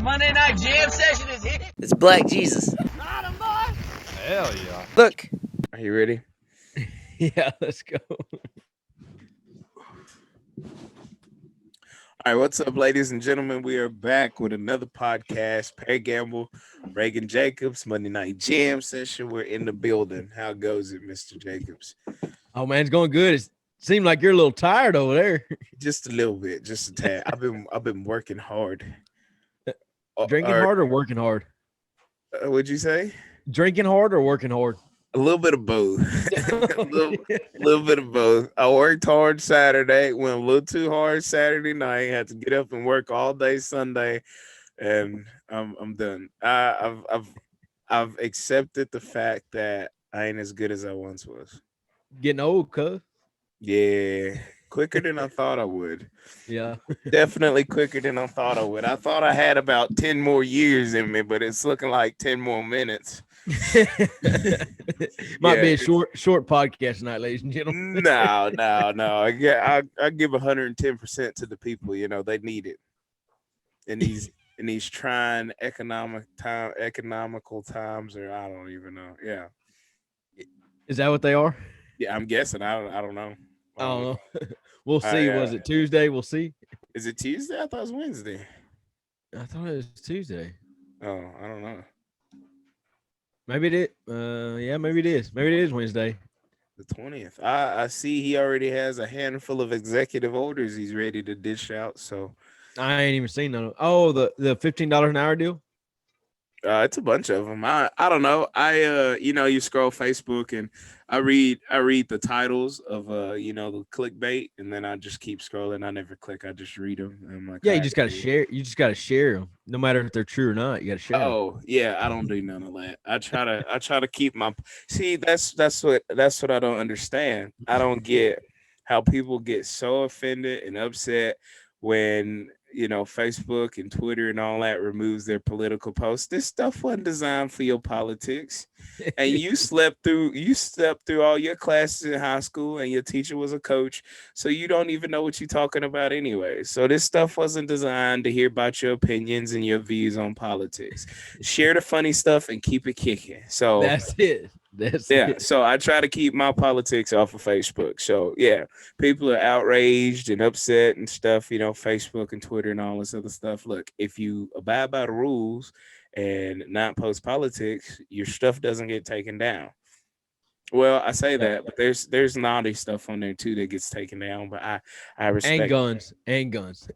Monday night jam session is here. It's Black Jesus. Not a boy. Hell yeah. Look. Are you ready? Yeah, let's go. All right, what's up, ladies and gentlemen? We are back with another podcast. Perry Gamble, Reagan Jacobs, Monday Night Jam Session. We're in the building. How goes it, Mr. Jacobs? Oh man, it's going good. It seemed like you're a little tired over there. Just a little bit, just a tad. I've been working hard. Drinking hard or working hard? What'd you say? Drinking hard or working hard? A little bit of both. a little bit of both. I worked hard Saturday, went a little too hard Saturday night, had to get up and work all day Sunday, and I'm done. I've accepted the fact that I ain't as good as I once was. Getting old, cuz. Yeah, quicker than I thought I would. Yeah. Definitely quicker than I thought I would. I thought I had about 10 more years in me, but it's looking like 10 more minutes. Might be a short podcast tonight, ladies and gentlemen. No. I give 110% to the people. You know, they need it in these trying economical times, or I don't even know. Yeah, Is that what they are? yeah. I'm guessing. I don't know. I don't know. We'll see. Was it Tuesday? We'll see. Is it Tuesday? I thought it was Wednesday. I thought it was Tuesday. Oh, I don't know. Maybe it is. Yeah, maybe it is. Maybe it is Wednesday. The 20th. I see he already has a handful of executive orders he's ready to dish out. So I ain't even seen none of. Oh, the $15 an hour deal. it's a bunch of them. I don't know. You scroll Facebook and I read the titles of the clickbait, and then I just keep scrolling. I never click. I just read them. And I'm like, Yeah, you just gotta share. You just gotta share them, no matter if they're true or not. You gotta share. Oh yeah, I don't do none of that. I try to keep my. See, that's what I don't understand. I don't get how people get so offended and upset when Facebook and Twitter and all that removes their political posts. This stuff wasn't designed for your politics, and you slept through all your classes in high school, and your teacher was a coach, so you don't even know what you're talking about anyway. So this stuff wasn't designed to hear about your opinions and your views on politics. Share the funny stuff and keep it kicking. So That's it. So I try to keep my politics off of Facebook. So yeah, people are outraged and upset and stuff, Facebook and Twitter and all this other stuff. Look, if you abide by the rules and not post politics, your stuff doesn't get taken down. Well, I say that, but there's naughty stuff on there too that gets taken down. But I respect and guns.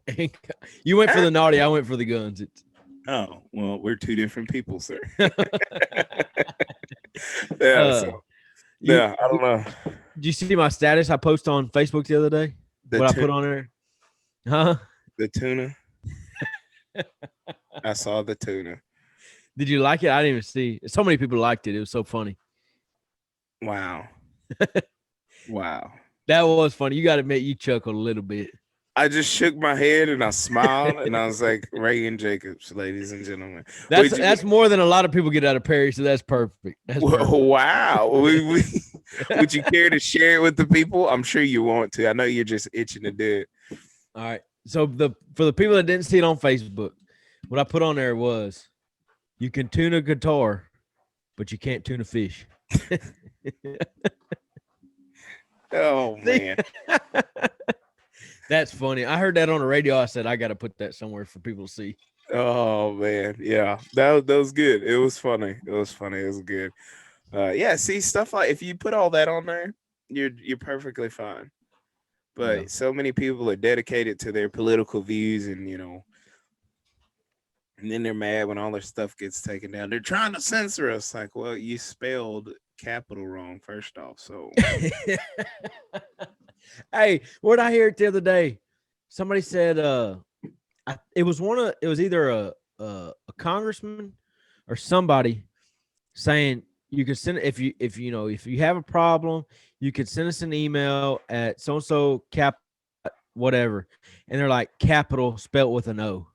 You went for the naughty. I went for the guns. Oh well, we're two different people, sir. I don't know. Did you see my status I posted on Facebook the other day? I put on there? Huh? The tuna. I saw the tuna. Did you like it? I didn't even see. So many people liked it. It was so funny. Wow. Wow. That was funny. You got to admit, you chuckled a little bit. I just shook my head and I smiled and I was like, Reagan Jacobs, ladies and gentlemen. That's more than a lot of people get out of Perry, so that's perfect. Wow. Would you care to share it with the people? I'm sure you want to. I know you're just itching to do it. All right. So for the people that didn't see it on Facebook, what I put on there was, you can tune a guitar, but you can't tune a fish. Oh, man. That's funny. I heard that on the radio. I said, I got to put that somewhere for people to see. Oh, man. Yeah, that was good. It was funny. It was good. See, stuff like if you put all that on there, you're perfectly fine. But so many people are dedicated to their political views and then they're mad when all their stuff gets taken down. They're trying to censor us. Like, well, you spelled capital wrong, first off. So hey, what I hear it the other day? Somebody said it was either a congressman or somebody saying you could send if you have a problem, you could send us an email at so and so cap whatever, and they're like capital spelled with an O.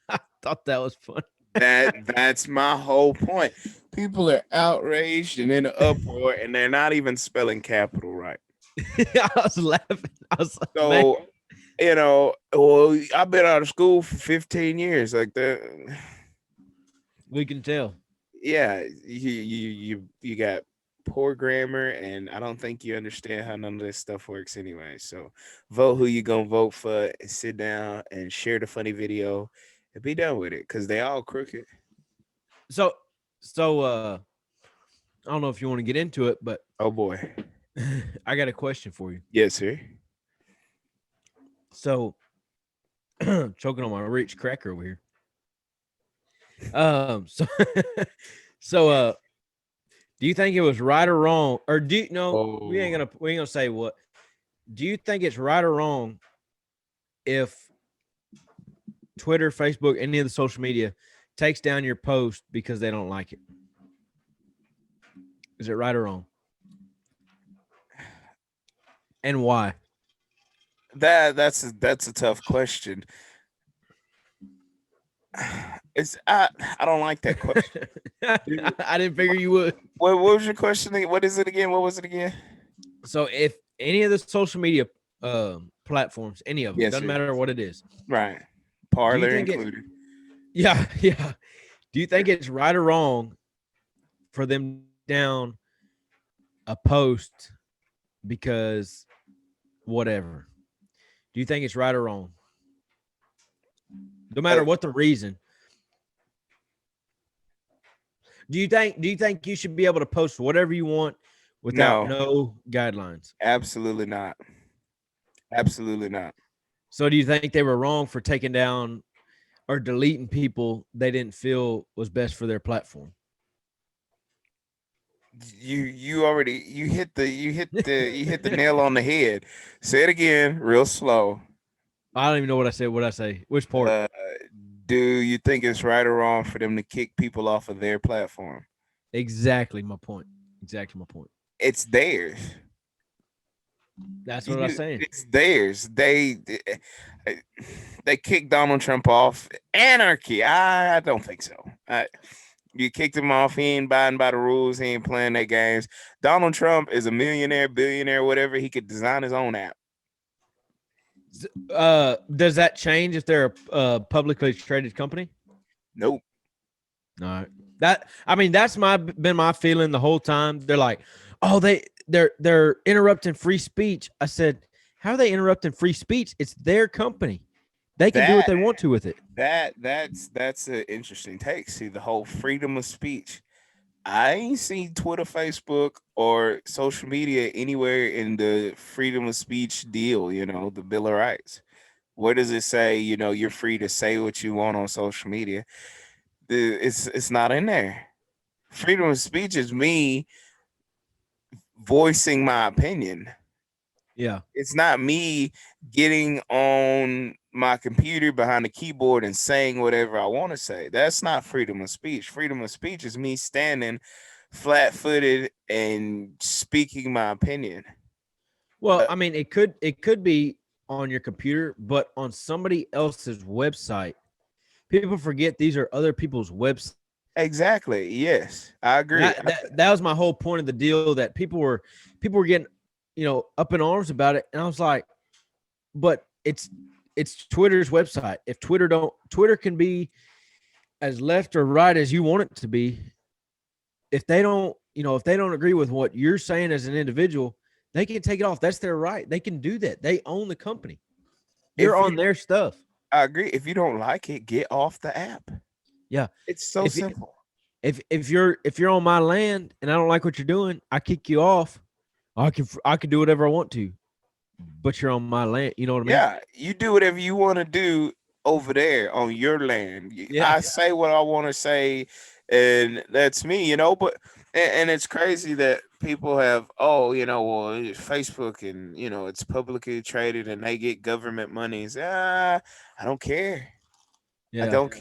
I thought that was funny. That's my whole point. People are outraged and in an uproar, and they're not even spelling capital right. I was laughing. I was like, So man. you know, well, I've been out of school for 15 years, like that. We can tell. Yeah, you got poor grammar, and I don't think you understand how none of this stuff works anyway. So vote who you gonna vote for, and sit down and share the funny video, and be done with it, because they all crooked. So, so I don't know if you want to get into it, but Oh boy, I got a question for you. yes sir. So, choking on my rich cracker over here. So, so, do you think it was right or wrong, or do you know we ain't gonna say what? Do you think it's right or wrong if Twitter, Facebook, any of the social media takes down your post because they don't like it? Is it right or wrong? And why? That's a tough question. I don't like that question. I didn't figure you would. What was your question? What is it again? What was it again? So if any of the social media platforms, any of them, Yes, doesn't sir. matter what it is. Right. Parlor think included. Yeah. Do you think it's right or wrong for them down a post because whatever? Do you think it's right or wrong? No matter what the reason. Do you think you should be able to post whatever you want without no guidelines? Absolutely not. Absolutely not. So do you think they were wrong for taking down or deleting people they didn't feel was best for their platform? You already you hit the nail on the head. Say it again, real slow. I don't even know what I said. What I say? Which part? Do you think it's right or wrong for them to kick people off of their platform? Exactly my point. Exactly my point. It's theirs. That's what I was saying. It's theirs. They kicked Donald Trump off. Anarchy. I don't think so. You kicked him off. He ain't abiding by the rules. He ain't playing their games. Donald Trump is a millionaire, billionaire, whatever. He could design his own app. Does that change if they're a publicly traded company? Nope. All right. That's been my feeling the whole time. They're like, oh, they're interrupting free speech. I said, how are they interrupting free speech? It's their company. They can do what they want to with it. That's an interesting take. See, the whole freedom of speech. I ain't seen Twitter, Facebook, or social media anywhere in the freedom of speech deal, the Bill of Rights. Where does it say, you're free to say what you want on social media? It's not in there. Freedom of speech is me voicing my opinion. Yeah. It's not me getting on my computer behind the keyboard and saying whatever I want to say. That's not freedom of speech. Freedom of speech is me standing flat-footed and speaking my opinion. Well, it could be on your computer, but on somebody else's website. People forget these are other people's websites. Exactly. Yes, I agree. That was my whole point of the deal, that people were getting, up in arms about it. And I was like, but it's Twitter's website. If Twitter can be as left or right as you want it to be. If they don't agree with what you're saying as an individual, they can take it off. That's their right. They can do that. They own the company. You're on their stuff. I agree. If you don't like it, get off the app. Yeah. It's so simple. If you're on my land and I don't like what you're doing, I kick you off. I can do whatever I want to, but you're on my land. You know what I mean? Yeah, you do whatever you want to do over there on your land. Yeah. I say what I want to say, and that's me, But and it's crazy that people have, Facebook and it's publicly traded and they get government monies. I don't care. Yeah. I don't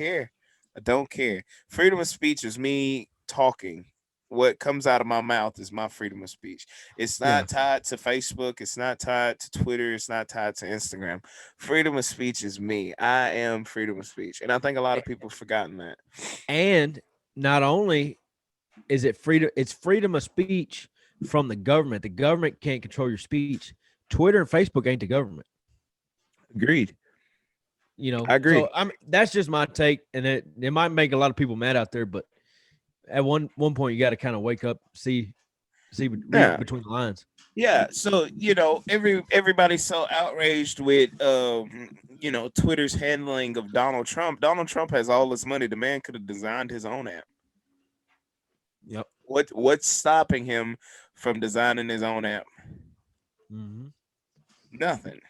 care. Freedom of speech is me talking. What comes out of my mouth is my freedom of speech. It's not tied to Facebook. It's not tied to Twitter. It's not tied to Instagram. Freedom of speech is me. I am freedom of speech. And I think a lot of people have forgotten that. And not only is it freedom, it's freedom of speech from the government. The government can't control your speech. Twitter and Facebook ain't the government. Agreed. You know, I agree. so that's just my take, and it might make a lot of people mad out there, but at one point you got to kind of wake up, read Yeah. between the lines. Yeah, so everybody's so outraged with Twitter's handling of Donald Trump. Donald Trump has all this money. The man could have designed his own app. Yep. What's stopping him from designing his own app? Mm-hmm. Nothing.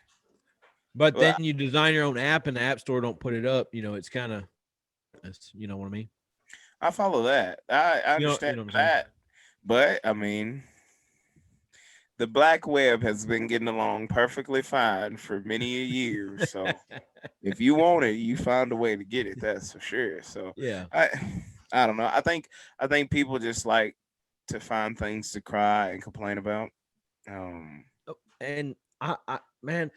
But then Well, you design your own app, and the app store don't put it up. You know, it's kind of, you know what I mean. I follow that. I understand You know what I'm saying. that, but I mean, the black web has been getting along perfectly fine for many a years. So if you want it, you find a way to get it. That's for sure. So Yeah. I I don't know. I think people just like to find things to cry and complain about. And man,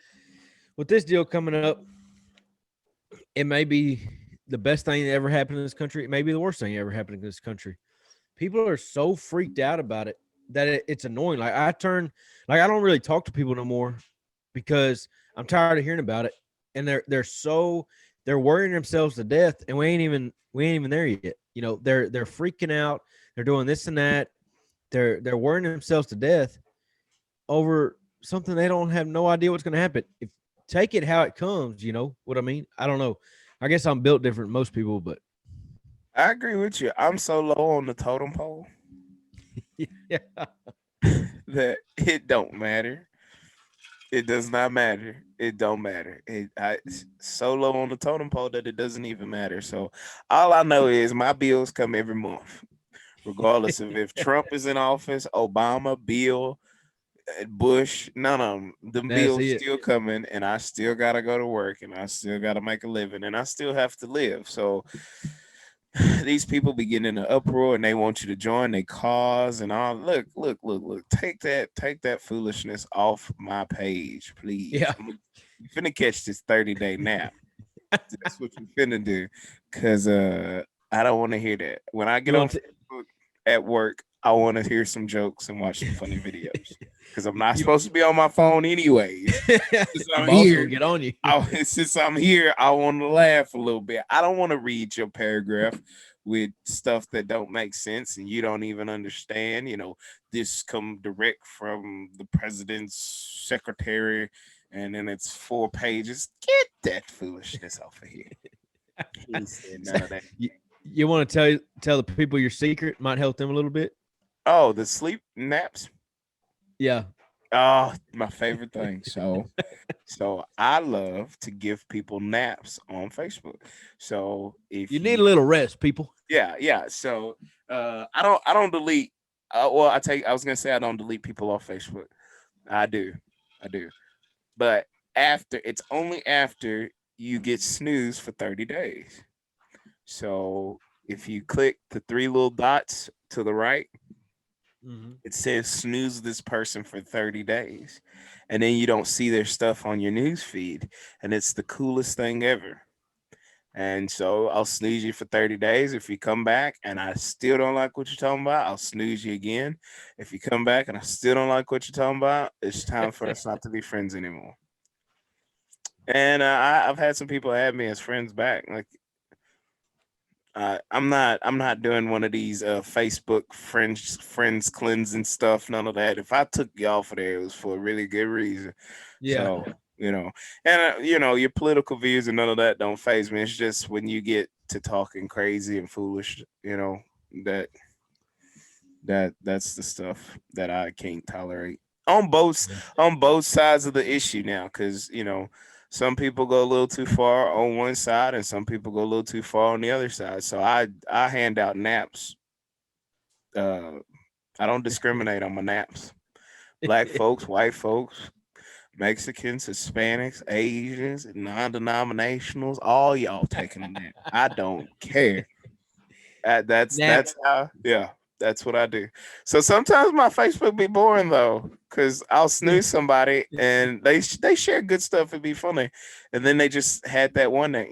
with this deal coming up, it may be the best thing that ever happened in this country. It may be the worst thing that ever happened in this country. People are so freaked out about it that it's annoying. Like I don't really talk to people no more because I'm tired of hearing about it. And they're worrying themselves to death, and we ain't even there yet. You know, they're freaking out. They're doing this and that. They're worrying themselves to death over something they don't have no idea what's going to happen. If take it how it comes, you know what I mean? I don't know. I guess I'm built different than most people, but I agree with you. I'm so low on the totem pole yeah. that it don't matter. It does not matter. It don't matter. It's so low on the totem pole that it doesn't even matter. So all I know is my bills come every month, regardless of if Trump is in office, Obama, Bill, Bush, none of them. The That's bills it. still coming, and I still gotta go to work, and I still gotta make a living, and I still have to live. So these people be getting in an uproar, and they want you to join their cause and all. Look. Take that foolishness off my page, please. Yeah. You finna catch this 30-day nap. That's what you finna do, cause I don't want to hear that. When I get You on want to Facebook at work, I want to hear some jokes and watch some funny videos, cause I'm not supposed to be on my phone anyways. Since the I'm boss will here, get on you. since I'm here, I want to laugh a little bit. I don't want to read your paragraph with stuff that don't make sense and you don't even understand. This come direct from the president's secretary, and then it's 4 pages. Get that foolishness off of here. He ain't said none of that. You want to tell the people your secret, might help them a little bit. Oh, the sleep naps. Yeah. Oh, my favorite thing. So I love to give people naps on Facebook. So if You need a little rest, people. yeah. So I don't delete. Well, I was gonna say I don't delete people off Facebook. I do. But it's only after you get snooze for 30 days. So if you click the three little dots to the right, Mm-hmm. it says snooze this person for 30 days. And then you don't see their stuff on your news feed. And it's the coolest thing ever. And so I'll snooze you for 30 days. If you come back and I still don't like what you're talking about, I'll snooze you again. If you come back and I still don't like what you're talking about, it's time for us not to be friends anymore. And I've had some people add me as friends back. Like, I'm not doing one of these Facebook friends cleansing stuff. None of that. If I took y'all for there, it was for a really good reason. Yeah. So and your political views and none of that don't phase me. It's just when you get to talking crazy and foolish, that that's the stuff that I can't tolerate on both sides of the issue now, because some people go a little too far on one side and some people go a little too far on the other side. So I hand out naps. I don't discriminate on my naps. Black folks, white folks, Mexicans, Hispanics, Asians, non-denominationals, all y'all taking a nap. I don't care. That's Nap. that's what I do. So sometimes my Facebook be boring though, because I'll snooze somebody and they share good stuff and be funny, and then they just had that one that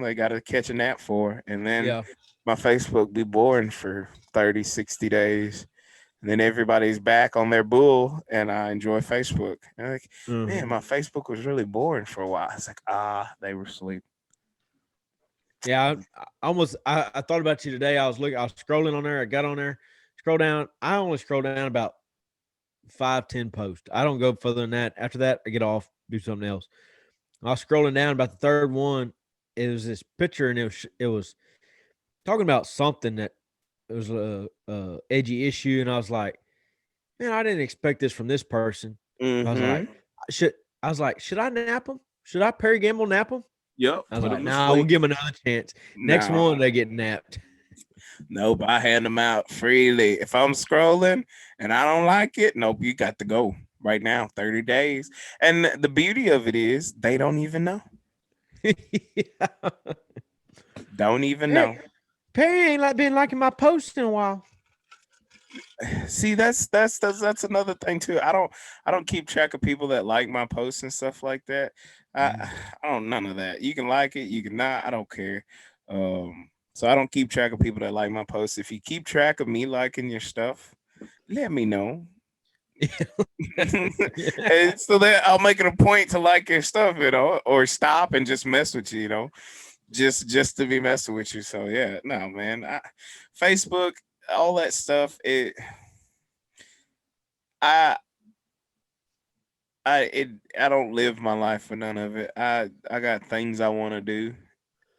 they got to catch a nap for, and then Yeah. my Facebook be boring for 30, 60 days, and then everybody's back on their bull, and I enjoy Facebook. And I'm like, man, Mhm. my Facebook was really boring for a while. It's like, they were asleep. Yeah, I thought about you today. I was scrolling on there. I got on there, scroll down. I only scroll down about 5-10 posts. I don't go further than that. After that, I get off, do something else. I was scrolling down about the third one. It was this picture, and it was talking about something that it was a edgy issue, and I was like, man, I didn't expect this from this person. I was like, Mm-hmm. should should I nap them? Should I Perry Gamble nap them? Yep. I was Put like, them to nah, we'll sleep. give them another chance. Next No, one, they get napped. nope. I hand them out freely. If I'm scrolling and I don't like it, nope, you got to go right now, 30 days. And the beauty of it is they don't even know. Yeah. Don't even Perry, know. Perry ain't been liking my posts in a while. See, that's another thing too. I don't keep track of people that like my posts and stuff like that. I don't none of that. You can like it, you can not. I don't care. So I don't keep track of people that like my posts. If you keep track of me liking your stuff, let me know. And so that I'll make it a point to like your stuff, or stop and just mess with you, just to be messing with you. So yeah, no, man. Facebook, all that stuff. I I don't live my life for none of it. I got things I want to do,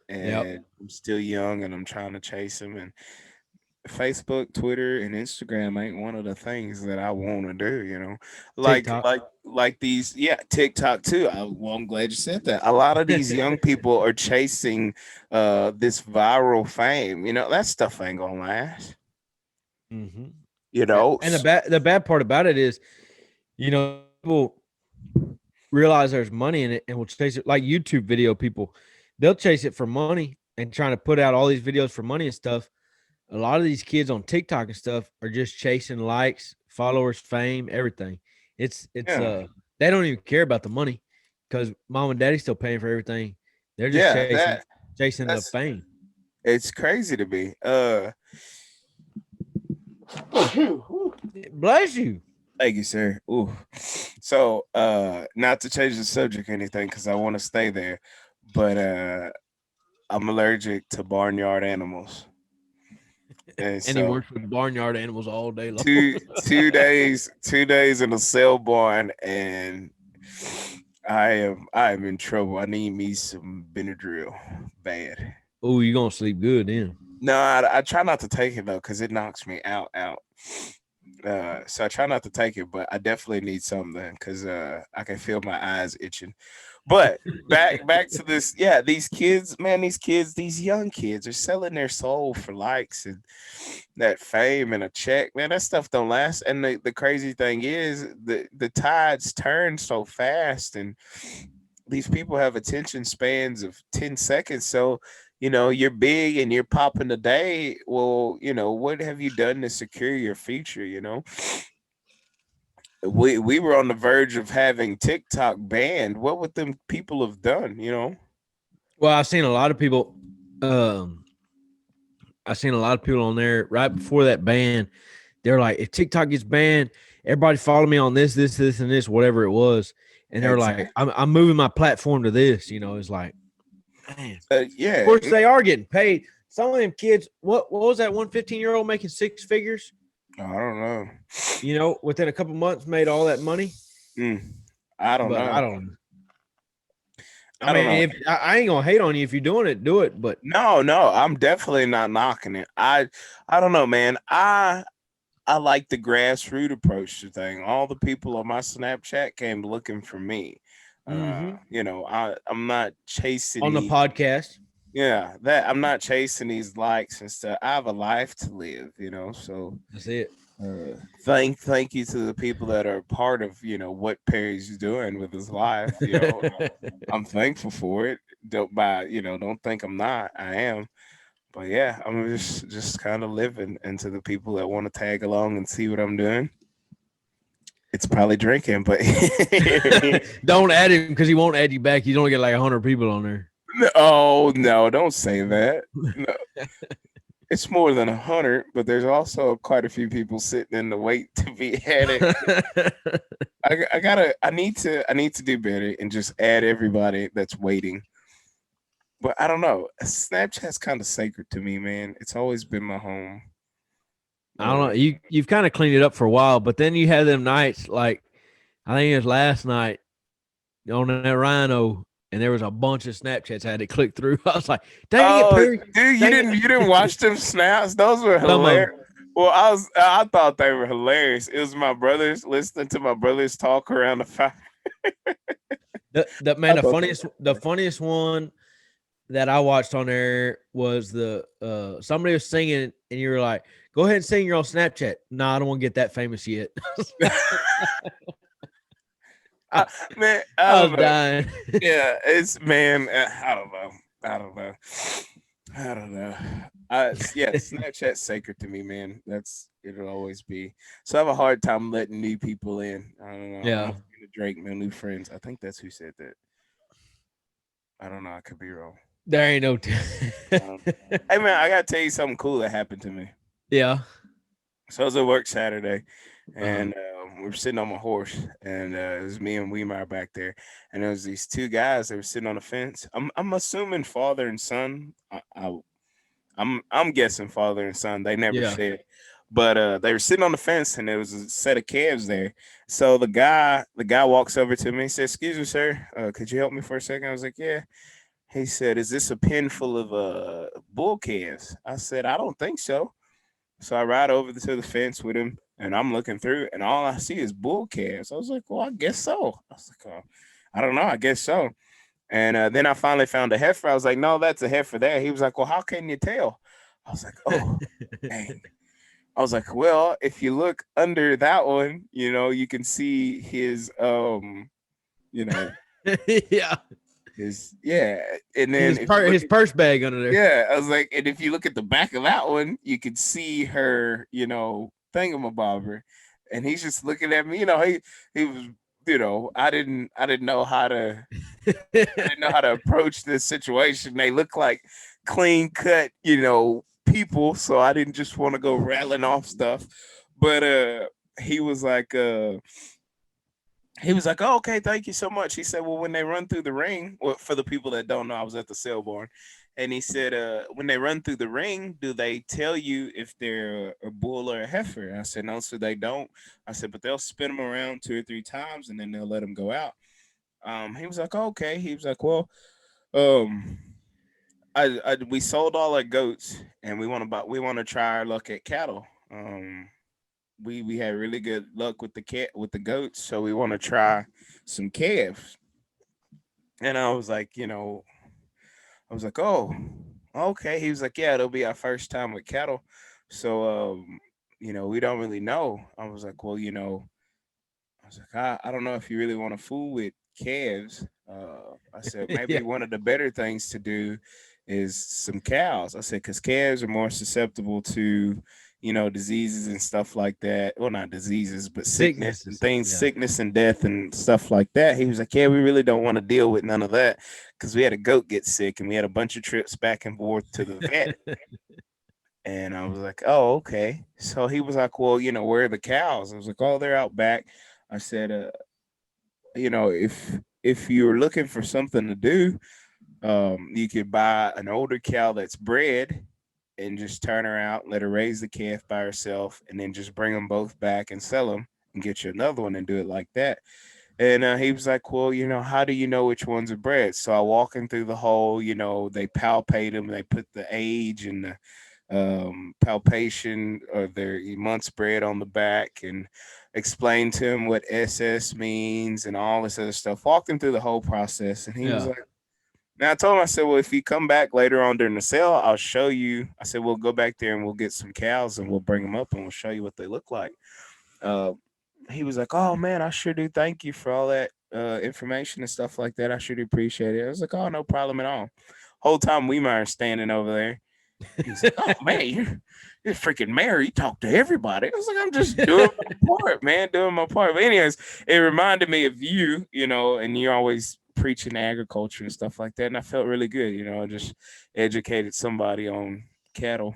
Yep. and I'm still young, and I'm trying to chase them. And Facebook, Twitter, and Instagram ain't one of the things that I want to do. Like TikTok. like these, yeah, TikTok too. I'm glad you said that. A lot of these young people are chasing this viral fame. That stuff ain't gonna last. Mm-hmm. You know, And the bad part about it is, people realize there's money in it and will chase it, like YouTube video people. They'll chase it for money and trying to put out all these videos for money and stuff. A lot of these kids on TikTok and stuff are just chasing likes, followers, fame, everything. It's yeah, they don't even care about the money because mom and daddy's still paying for everything. They're just yeah. chasing the That's fame. it's crazy to be. Bless you. Thank you, sir. Ooh. So, not to change the subject or anything, because I want to stay there, but I'm allergic to barnyard animals, and And he so works with barnyard animals all day long. two days in a cell barn, and I am in trouble. I need me some Benadryl, bad. Oh, you're gonna sleep good then. No, I try not to take it though, because it knocks me out. So I try not to take it, but I definitely need something because I can feel my eyes itching. But back to this, yeah, these kids, man, these young kids are selling their soul for likes and that fame and a check, man. That stuff don't last. And the crazy thing is the tides turn so fast, and these people have attention spans of 10 seconds. So you're big and you're popping today. Well, what have you done to secure your future? We were on the verge of having TikTok banned. What would them people have done? Well, I've seen a lot of people. Um, I've seen a lot of people on there right before that ban. They're like, if TikTok gets banned, everybody follow me on this, and this, whatever it was. And they're like, Exactly. I'm moving my platform to this. It's like, man. Of Yeah. course, they are getting paid. Some of them kids, what was that one 15-year-old making six figures? I don't know. Within a couple months, made all that money. I don't But know. I don't. I I don't mean, know. if I ain't gonna hate on you if you're doing it, do it. But No, I'm definitely not knocking it. I don't know, man. I like the grassroots approach to thing. All the people on my Snapchat came looking for me. I'm not chasing on the these. podcast, Yeah, that I'm not chasing these likes and stuff. I have a life to live, So that's it. thank you to the people that are part of what Perry's doing with his life. I'm thankful for it. Don't think I'm not. I am. But yeah, I'm just kind of living, and to the people that want to tag along and see what I'm doing, it's probably drinking, but Don't add him because he won't add you back. You don't get like 100 people on there. oh no, don't say that. No. It's more than 100, but there's also quite a few people sitting in the wait to be added. I need to do better and just add everybody that's waiting. But I don't know. Snapchat's kind of sacred to me, man. It's always been my home. I don't know. Uh, You've kind of cleaned it up for a while, but then you had them nights like I think it was last night on that Rhino, and there was a bunch of Snapchats I had to click through. I was like, "Dang it, oh, Perry! dude, Dang it!" you didn't watch them snaps? Those were Some of hilarious. Well, I thought they were hilarious. It was my brothers listening to my brothers talk around the fire. the I man, thought that the funniest one that I watched on there was the somebody was singing, and you were like, "Go ahead and sing your own Snapchat." No, I don't want to get that famous yet. I, man, I I don't was know. dying. Yeah, it's man. I don't know. I don't know. I don't know. Yeah, Snapchat's sacred to me, man. It'll always be. So I have a hard time letting new people in. I don't know. I'm a Yeah, fan of Drake, no new friends. I think that's who said that. I don't know. I could be wrong. there ain't no. I don't know. Hey man, I gotta tell you something cool that happened to me. Yeah. So I was at work Saturday, Uh-huh. and we were sitting on my horse, and it was me and Weimar back there, and there was these two guys that were sitting on the fence. I'm assuming father and son. I'm guessing father and son. They never Yeah. said, but they were sitting on the fence, and there was a set of calves there. So the guy walks over to me. He said, "Excuse me, sir. Could you help me for a second?" I was like, "Yeah." He said, "Is this a pen full of bull calves?" I said, "I don't think so." So I ride over to the fence with him, and I'm looking through, and all I see is bull calves. I was like, "Well, I guess so." I was like, "Oh, I don't know. I guess so." And then I finally found a heifer. I was like, "No, that's a heifer there." He was like, "Well, how can you tell?" I was like, "Oh, dang." I was like, "Well, if you look under that one, you can see his you know, Yeah. his yeah." And then if you look His at purse bag under there. yeah, I was like, and if you look at the back of that one, you could see her, thingamabobber. And he's just looking at me, he was, I didn't know how to I didn't know how to approach this situation. They look like clean cut, people, so I didn't just want to go rattling off stuff. But he was like "Oh, okay, thank you so much." He said, "Well, when they run through the ring, well, for the people that don't know, I was at the sale barn, and he said, when they run through the ring, do they tell you if they're a bull or a heifer?" I said, "No, so they don't." I said, "But they'll spin them around 2 or 3 times, and then they'll let them go out." He was like, "Oh, okay." He was like, "Well, um, we sold all our goats, and we want to try our luck at cattle. We had really good luck with the goats, so we want to try some calves." And I was like, "Oh, okay." He was like, "Yeah, it'll be our first time with cattle, so we don't really know." I was like, "Well, I was like, I don't know if you really want to fool with calves." I said maybe Yeah. one of the better things to do is some cows. I said because calves are more susceptible to diseases and stuff like that. Well, not diseases, but sickness and Sicknesses. things, Yeah. sickness and death and stuff like that. He was like, "Yeah, we really don't want to deal with none of that because we had a goat get sick and we had a bunch of trips back and forth to the vet." And I was like, "Oh, okay." So he was like, "Well, where are the cows?" I was like, "Oh, they're out back." I said, if you're looking for something to do, you could buy an older cow that's bred and just turn her out, let her raise the calf by herself, and then just bring them both back and sell them and get you another one and do it like that." And he was like, "Well, how do you know which ones are bred?" So I walk him through the whole, they palpate them, they put the age and the palpation of their months bred on the back and explain to him what SS means and all this other stuff. Walked him through the whole process. And he was Yeah. like, now I told him, I said, "Well, if you come back later on during the sale, I'll show you." I said, "We'll go back there and we'll get some cows and we'll bring them up and we'll show you what they look like." Uh, he was like, "Oh man, I sure do. Thank you for all that information and stuff like that. I sure do appreciate it." I was like, "Oh, no problem at all." Whole time Weimar standing over there. He's like, "Oh man, you're freaking mayor. You talk to everybody." I was like, "I'm just doing my part, man, doing my part." But anyways, it reminded me of you, and you're always preaching agriculture and stuff like that. And I felt really good, I just educated somebody on cattle.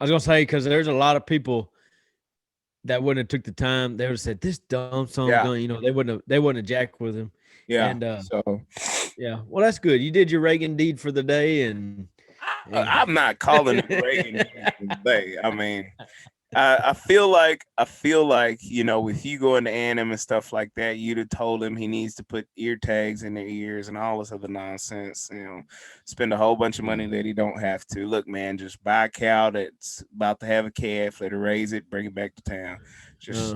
was gonna say because there's a lot of people that wouldn't have took the time. They would have said this dumb son's Yeah, going. They wouldn't have jacked with him. yeah. And So yeah, well, that's good. You did your Reagan deed for the day, and I'm not calling it Reagan today. I mean, I feel like if you go into A&M and stuff like that, you'd have told him he needs to put ear tags in their ears and all this other nonsense. Spend a whole bunch of money that he don't have to. Look, man, just buy a cow that's about to have a calf, let her raise it, bring it back to town. Just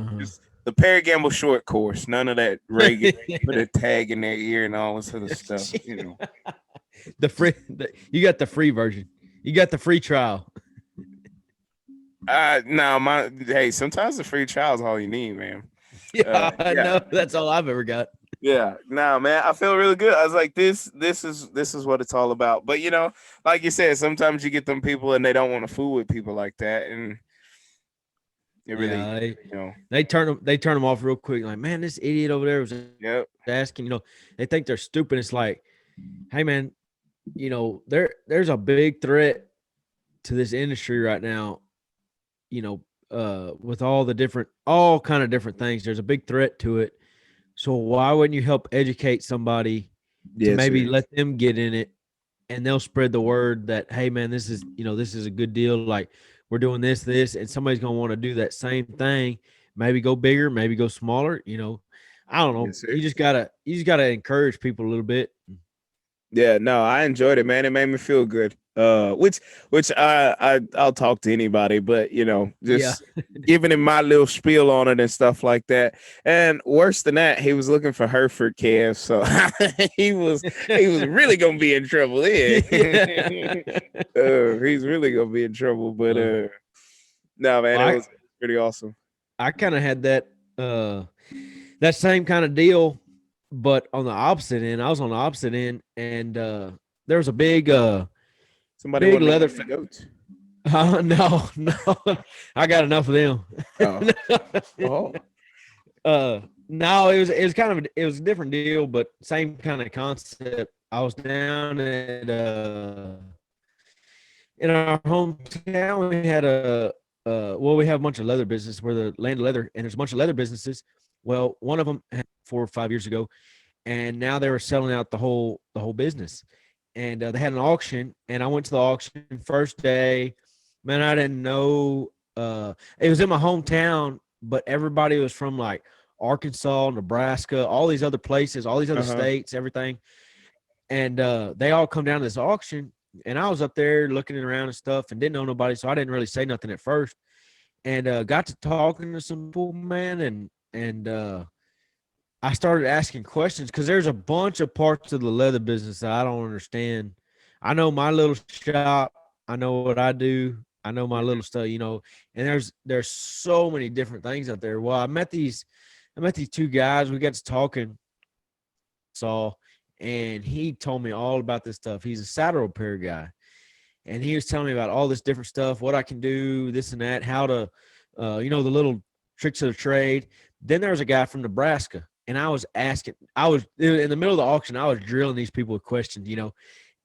the Paragamble short course. None of that Reagan put a tag in their ear and all this other stuff. You got the free version. You got the free trial. No, hey, sometimes the free trial is all you need, man. Yeah, I know. That's all I've ever got. Yeah, no, man, I feel really good. I was like, this is what it's all about. But like you said, sometimes you get them people and they don't want to fool with people like that, and it really, they turn them off real quick. Like, man, this idiot over there was asking. They think they're stupid. It's like, hey, man, there's a big threat to this industry right now. With all kind of different things, there's a big threat to it. So why wouldn't you help educate somebody to maybe let them get in it, and they'll spread the word that, hey man, this is a good deal. Like, we're doing this, and somebody's going to want to do that same thing. Maybe go bigger, maybe go smaller. I don't know. Yes, you just gotta encourage people a little bit. Yeah, no, I enjoyed it, man. It made me feel good. Which I'll talk to anybody, but just giving him my little spiel on it and stuff like that. And worse than that, he was looking for Hereford calves, so he was really gonna be in trouble. Yeah, he's really gonna be in trouble. But no, man, it was pretty awesome. I kind of had that same kind of deal, but on the opposite end. I was on the opposite end, and there was a big somebody big leather goats. No, I got enough of them. No, it was kind of a different deal, but same kind of concept. I was down at in our hometown. We had we have a bunch of leather business. We're the land of leather, and there's a bunch of leather businesses. Well, one of them had 4 or 5 years ago, and now they were selling out the whole business. And they had an auction, and I went to the auction first day. Man, I didn't know. It was in my hometown, but everybody was from like Arkansas, Nebraska, all these other places, all these other states, everything. And they all come down to this auction, and I was up there looking around and stuff, and didn't know nobody, so I didn't really say nothing at first. And got to talking to some people, man, and I started asking questions because there's a bunch of parts of the leather business that I don't understand. I know my little shop. I know what I do. I know my little stuff, and there's so many different things out there. Well, I met these 2 guys. We got to talking, and he told me all about this stuff. He's a saddle repair guy, and he was telling me about all this different stuff, what I can do, this and that, how to, the little tricks of the trade. Then there was a guy from Nebraska, and I was in the middle of the auction, I was drilling these people with questions,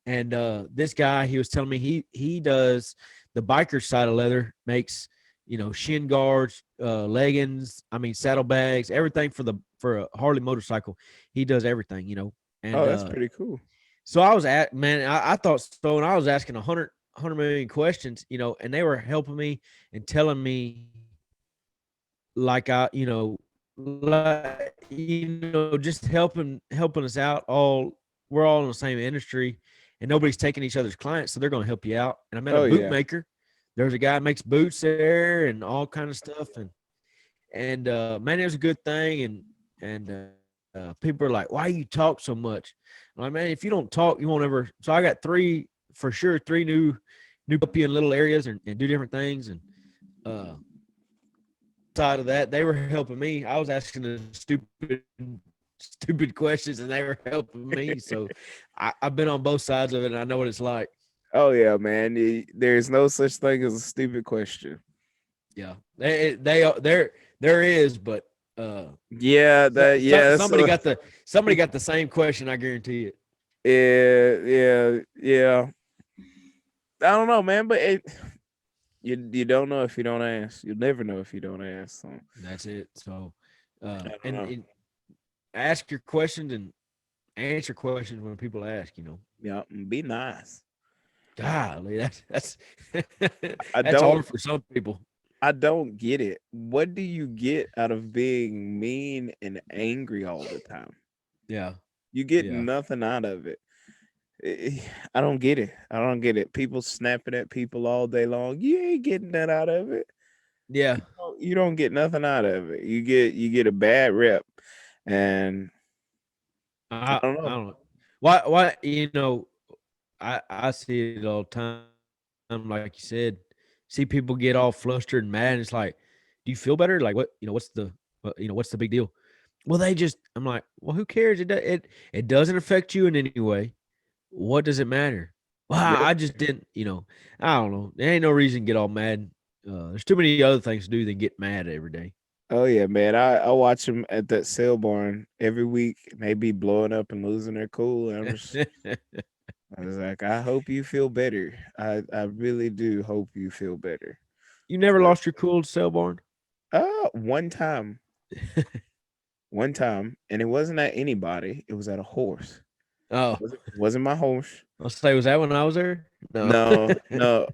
and this guy, he was telling me he does the biker side of leather, makes, shin guards, leggings, saddlebags, everything for a Harley motorcycle. He does everything, And, that's pretty cool. So I was I thought so, and I was asking 100 million questions, and they were helping me and telling me like just helping us out. We're all in the same industry, and nobody's taking each other's clients, so they're going to help you out. And I met a bootmaker. There's a guy that makes boots there and all kind of stuff, and man, it was a good thing. And people are like, "Why you talk so much?" I'm like, man, if you don't talk, you won't ever. So I got 3 new puppy in little areas and do different things. And side of that, they were helping me. I was asking the stupid questions, and they were helping me. So I've been on both sides of it, and I know what it's like. Oh yeah, man. There's no such thing as a stupid question. Yeah, there is, but somebody got the same question. I guarantee it. Yeah. I don't know, man, but You don't know if you don't ask. You'll never know if you don't ask. So That's it. So, I don't and, know. and ask your questions and answer questions when people ask. Yeah, and be nice. Golly, that's I that's don't hard for some people. I don't get it. What do you get out of being mean and angry all the time? Yeah, You get yeah, nothing out of it. Eh, I don't get it. I don't get it. People snapping at people all day long. You ain't getting that out of it. yeah. You don't get nothing out of it. You get a bad rep, and I don't I know. don't know why. I see it all the time. Like you said, see people get all flustered and mad. And it's like, do you feel better? Like what? What's the big deal? Well, they just. I'm like, well, who cares? It doesn't affect you in any way. What does it matter? Well, Yep. I just didn't. I don't know. There ain't no reason to get all mad. There's too many other things to do than get mad every day. Oh yeah, man. I watch them at that sale barn every week. And they be blowing up and losing their cool. And I was like, I hope you feel better. I really do hope you feel better. You never But lost your cool to Selborne? one time, and it wasn't at anybody. It was at a horse. Oh, Wasn't my horse. I'll say, was that when I was there? No. No, no.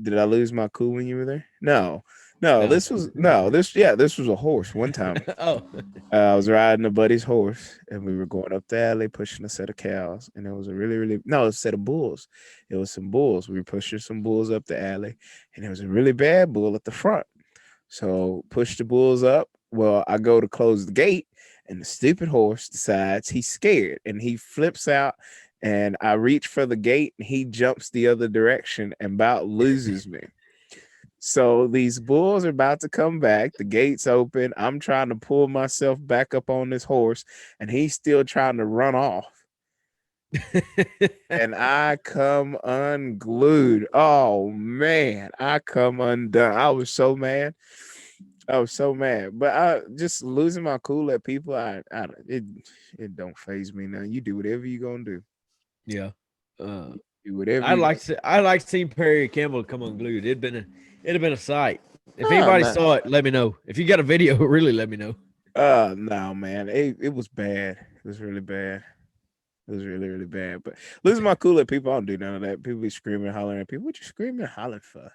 Did I lose my cool when you were there? No, no. No. This was a horse. One time, Oh. I was riding a buddy's horse, and we were going up the alley pushing a set of cows, and it was a really no, it was a set of bulls. It was some bulls. We were pushing some bulls up the alley, and there was a really bad bull at the front. So push the bulls up. Well, I go to close the gate, and the stupid horse decides he's scared, and he flips out. And I reach for the gate, and he jumps the other direction and about loses me. So these bulls are about to come back. The gate's open. I'm trying to pull myself back up on this horse, and he's still trying to run off. And I come unglued. Oh man, I come undone. I was so mad. I was so mad. But I just losing my cool at people. It don't phase me now. You do whatever you gonna do. Yeah. Uh, Do whatever I you. like seeing Perry Campbell come unglued. It'd have been a sight. If Oh, anybody no. saw it, let me know. If you got a video, really let me know. No, man. It was bad. It was really bad. It was really, really bad. But losing my cool at people, I don't do none of that. People be screaming, hollering at people. What you screaming and hollering for?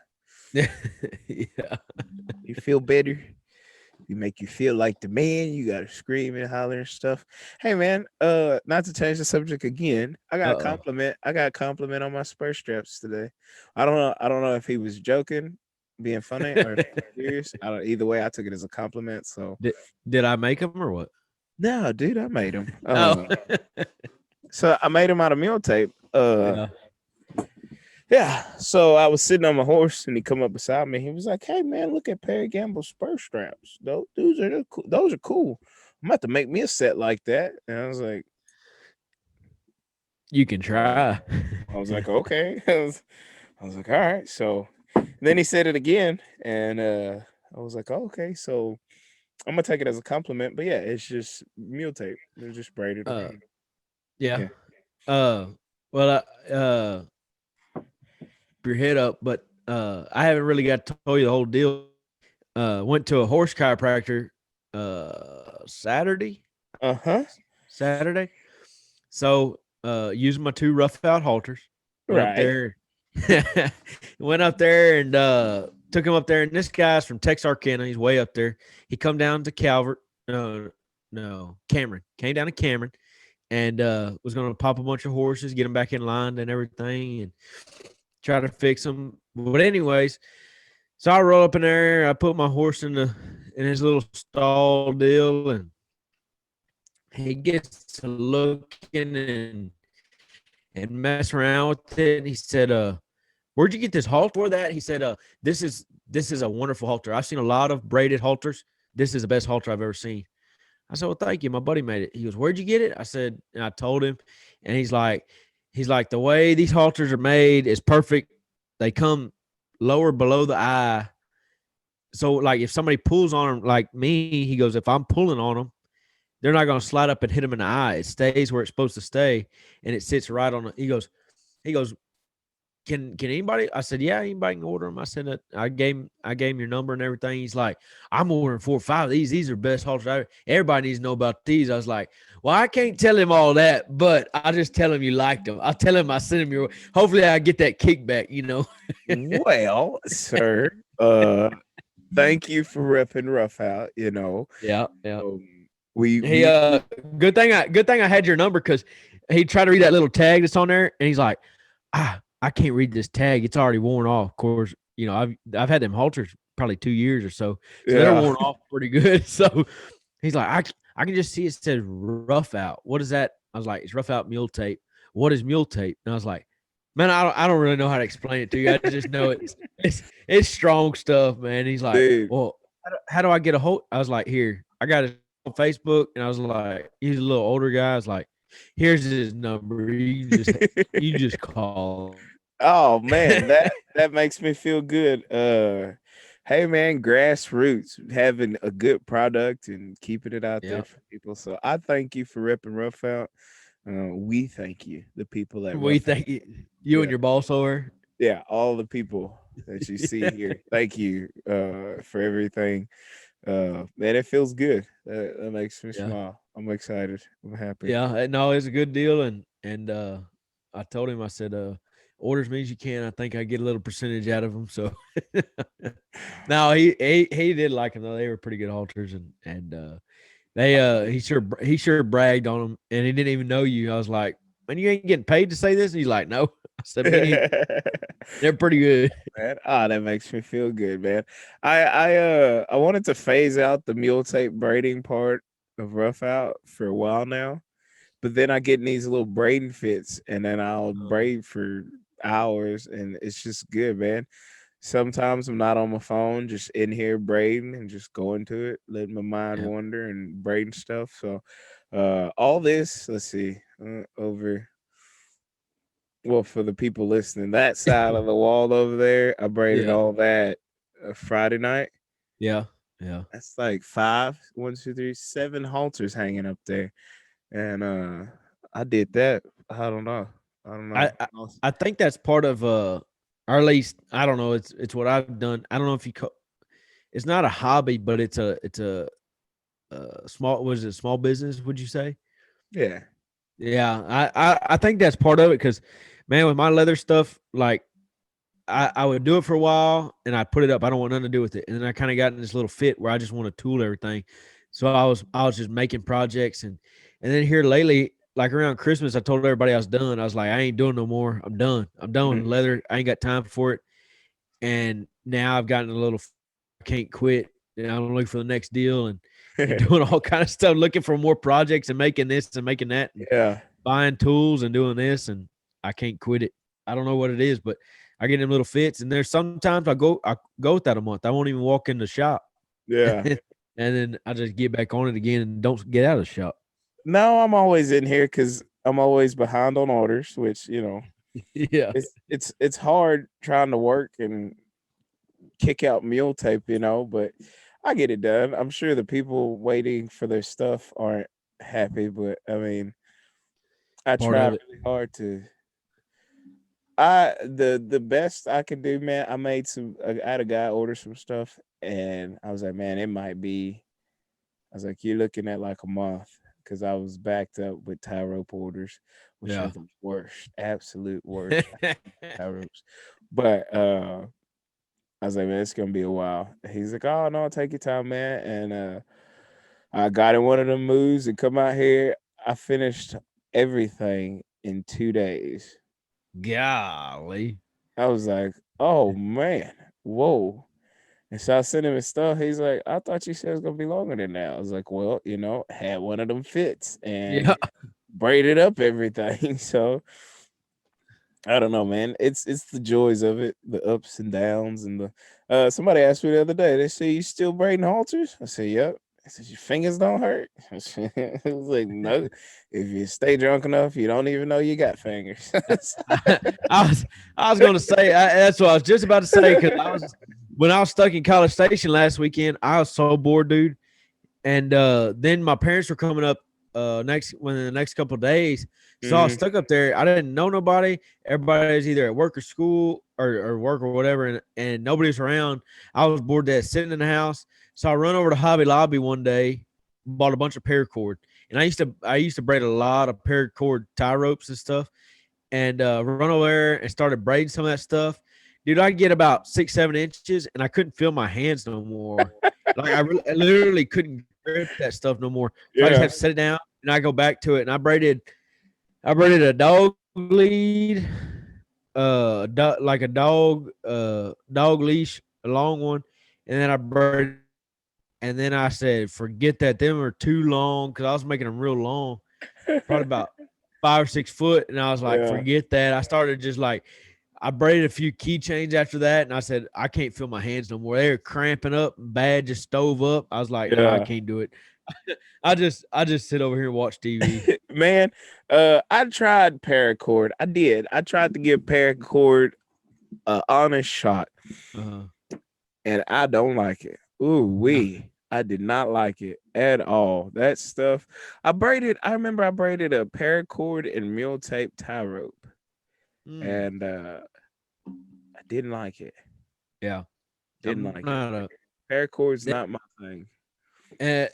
Yeah. You feel better? You make you feel like the man. You gotta scream and holler and stuff. Hey man, not to change the subject again. I got a Uh-oh. compliment. I got a compliment on my spur straps today. I don't know if he was joking, being funny, or if he was serious. I don't either way, I took it as a compliment. So Did I make him or what? no, dude, I made him. Oh. So I made him out of meal tape. Yeah. Yeah. So I was sitting on my horse and he come up beside me. He was like, "Hey man, look at Perry Gamble's spur straps. Those are cool. I'm about to make me a set like that." And I was like, You can try. okay. I was like, all right. So then he said it again, and I was like, oh, okay. So I'm gonna take it as a compliment. But yeah, it's just mule tape. They're just braided. Yeah. Yeah. Well, your head up, but I haven't really got to tell you the whole deal. Went to a horse chiropractor Saturday. Uh-huh. Saturday. So using my 2 rough out halters. Went up Right. there. Went up there and took him up there. And this guy's from Texarkana. He's way up there. He come down to Calvert. No, Cameron. Came down to Cameron and was going to pop a bunch of horses, get them back in line and everything, and try to fix them. But anyways, so I roll up in there. I put my horse in his little stall deal, and he gets to looking and mess around with it. And he said, "Where'd you get this halter for that?" He said, this is a wonderful halter. I've seen a lot of braided halters. This is the best halter I've ever seen." I said, "Well, thank you. My buddy made it." He goes, "Where'd you get it?" I said, and I told him, and he's like, the way these halters are made is perfect. They come lower below the eye. So like if somebody pulls on them like me, he goes, if I'm pulling on them, they're not going to slide up and hit them in the eye. It stays where it's supposed to stay, and it sits right on. He goes, can anybody? I said, yeah, anybody can order them. I said, I gave him your number and everything. He's like, I'm ordering 4 or 5 of these. These are best halters. Everybody needs to know about these. I was like, well, I can't tell him all that, but I'll just tell him you liked them. I'll tell him I sent him your. Hopefully, I get that kickback. Well, sir, thank you for repping Rough Out. Yeah. We Good thing I had your number because he tried to read that little tag that's on there, and he's like, I can't read this tag. It's already worn off. Of course, I've had them halters probably 2 years or so. They're worn off pretty good. So he's like, I can just see it says Rough Out. What is that? I was like, it's Rough Out mule tape. What is mule tape? And I was like, man, I don't really know how to explain it to you. I just know it's strong stuff, man. He's like, Dude. well, how do I get a hold? I was like, here, I got it on Facebook, and I was like, he's a little older guy. I was like, here's his number. You just call. Oh man, that makes me feel good. Hey man, grassroots having a good product and keeping it out there for people. So I thank you for repping Rough Out. We thank you, the people that we thank you and your boss over. Yeah, all the people that you see here. Thank you for everything. Man, it feels good. That makes me smile. I'm excited. I'm happy. Yeah, no, it's a good deal, and I told him, I said, orders me as you can. I think I get a little percentage out of them. So no, he did like them though. They were pretty good halters, and he sure bragged on them, and he didn't even know you. I was like, man, you ain't getting paid to say this? And he's like, no. I said, they're pretty good. Man, that makes me feel good, man. I wanted to phase out the mule tape braiding part of Rough Out for a while now, but then I get in these little braiding fits, and then I'll braid for hours, and it's just good, man. Sometimes I'm not on my phone, just in here braiding and just going to it, letting my mind wander and braiding stuff. So all this, let's see, over. Well, for the people listening, that side of the wall over there, I braided all that Friday night. Yeah. That's like 5, 1, 2, 3, 7 halters hanging up there, and I did that. I don't know. I think that's part of or at least I don't know. It's what I've done. I don't know if it's not a hobby, but it's a small business? Would you say? Yeah. I think that's part of it because, man, with my leather stuff, like I would do it for a while and I put it up. I don't want nothing to do with it, and then I kind of got in this little fit where I just want to tool everything. So I was just making projects, and then here lately, like around Christmas, I told everybody I was done. I was like, I ain't doing no more. I'm done. I'm done with leather. I ain't got time for it. And now I've gotten a little. I can't quit. I'm looking for the next deal and doing all kind of stuff, looking for more projects and making this and making that. And buying tools and doing this, and I can't quit it. I don't know what it is, but I get them little fits, and there's sometimes I go without a month. I won't even walk in the shop. Yeah. And then I just get back on it again and don't get out of the shop. No, I'm always in here because I'm always behind on orders, which, it's hard trying to work and kick out mule tape, but I get it done. I'm sure the people waiting for their stuff aren't happy, but I mean, I try really hard to. The best I can do, man. I had a guy order some stuff, and I was like, man, it might be. I was like, you're looking at like a month because I was backed up with tie rope orders, which are the worst, absolute worst tie ropes. But I was like, man, it's gonna be a while. He's like, oh no, take your time, man. And I got in one of them moves and come out here. I finished everything in 2 days. Golly. I was like, oh man, whoa. And so I sent him his stuff. He's like, I thought you said it was gonna be longer than that. I was like, well, had one of them fits and braided up everything. So I don't know, man. It's the joys of it, the ups and downs, and the somebody asked me the other day, they say you still braiding halters? I said, yep. I said, your fingers don't hurt? I was like, no. If you stay drunk enough, you don't even know you got fingers. I was going to say, that's what I was just about to say, because when I was stuck in College Station last weekend, I was so bored, dude. And then my parents were coming up the next couple of days. So I was Mhm. stuck up there. I didn't know nobody. Everybody was either at work or school or work or whatever, and nobody was around. I was bored to death sitting in the house. So I run over to Hobby Lobby one day, bought a bunch of paracord, and I used to braid a lot of paracord tie ropes and stuff, and run over there and started braiding some of that stuff. Dude, I'd get about 6, 7 inches, and I couldn't feel my hands no more. Like I literally couldn't grip that stuff no more. So I just had to Yeah. set it down, and I go back to it, and I braided a dog lead, like a dog leash, a long one, and then I braided, and then I said, forget that. Them are too long because I was making them real long, probably about 5 or 6 foot, and I was like, Yeah. forget that. I started just like I braided a few keychains after that, and I said, I can't feel my hands no more. They were cramping up bad, just stove up. I was like, no, I Yeah. can't do it. I just sit over here and watch TV. Man, I tried paracord. I did. I tried to give paracord a honest shot, Uh-huh. and I don't like it. Ooh No. wee. I did not like it at all. That stuff. I remember I braided a paracord and mule tape tie rope, Mm, and I didn't like it. yeah. Didn't I'm like it. not a Paracord's they, not my thing.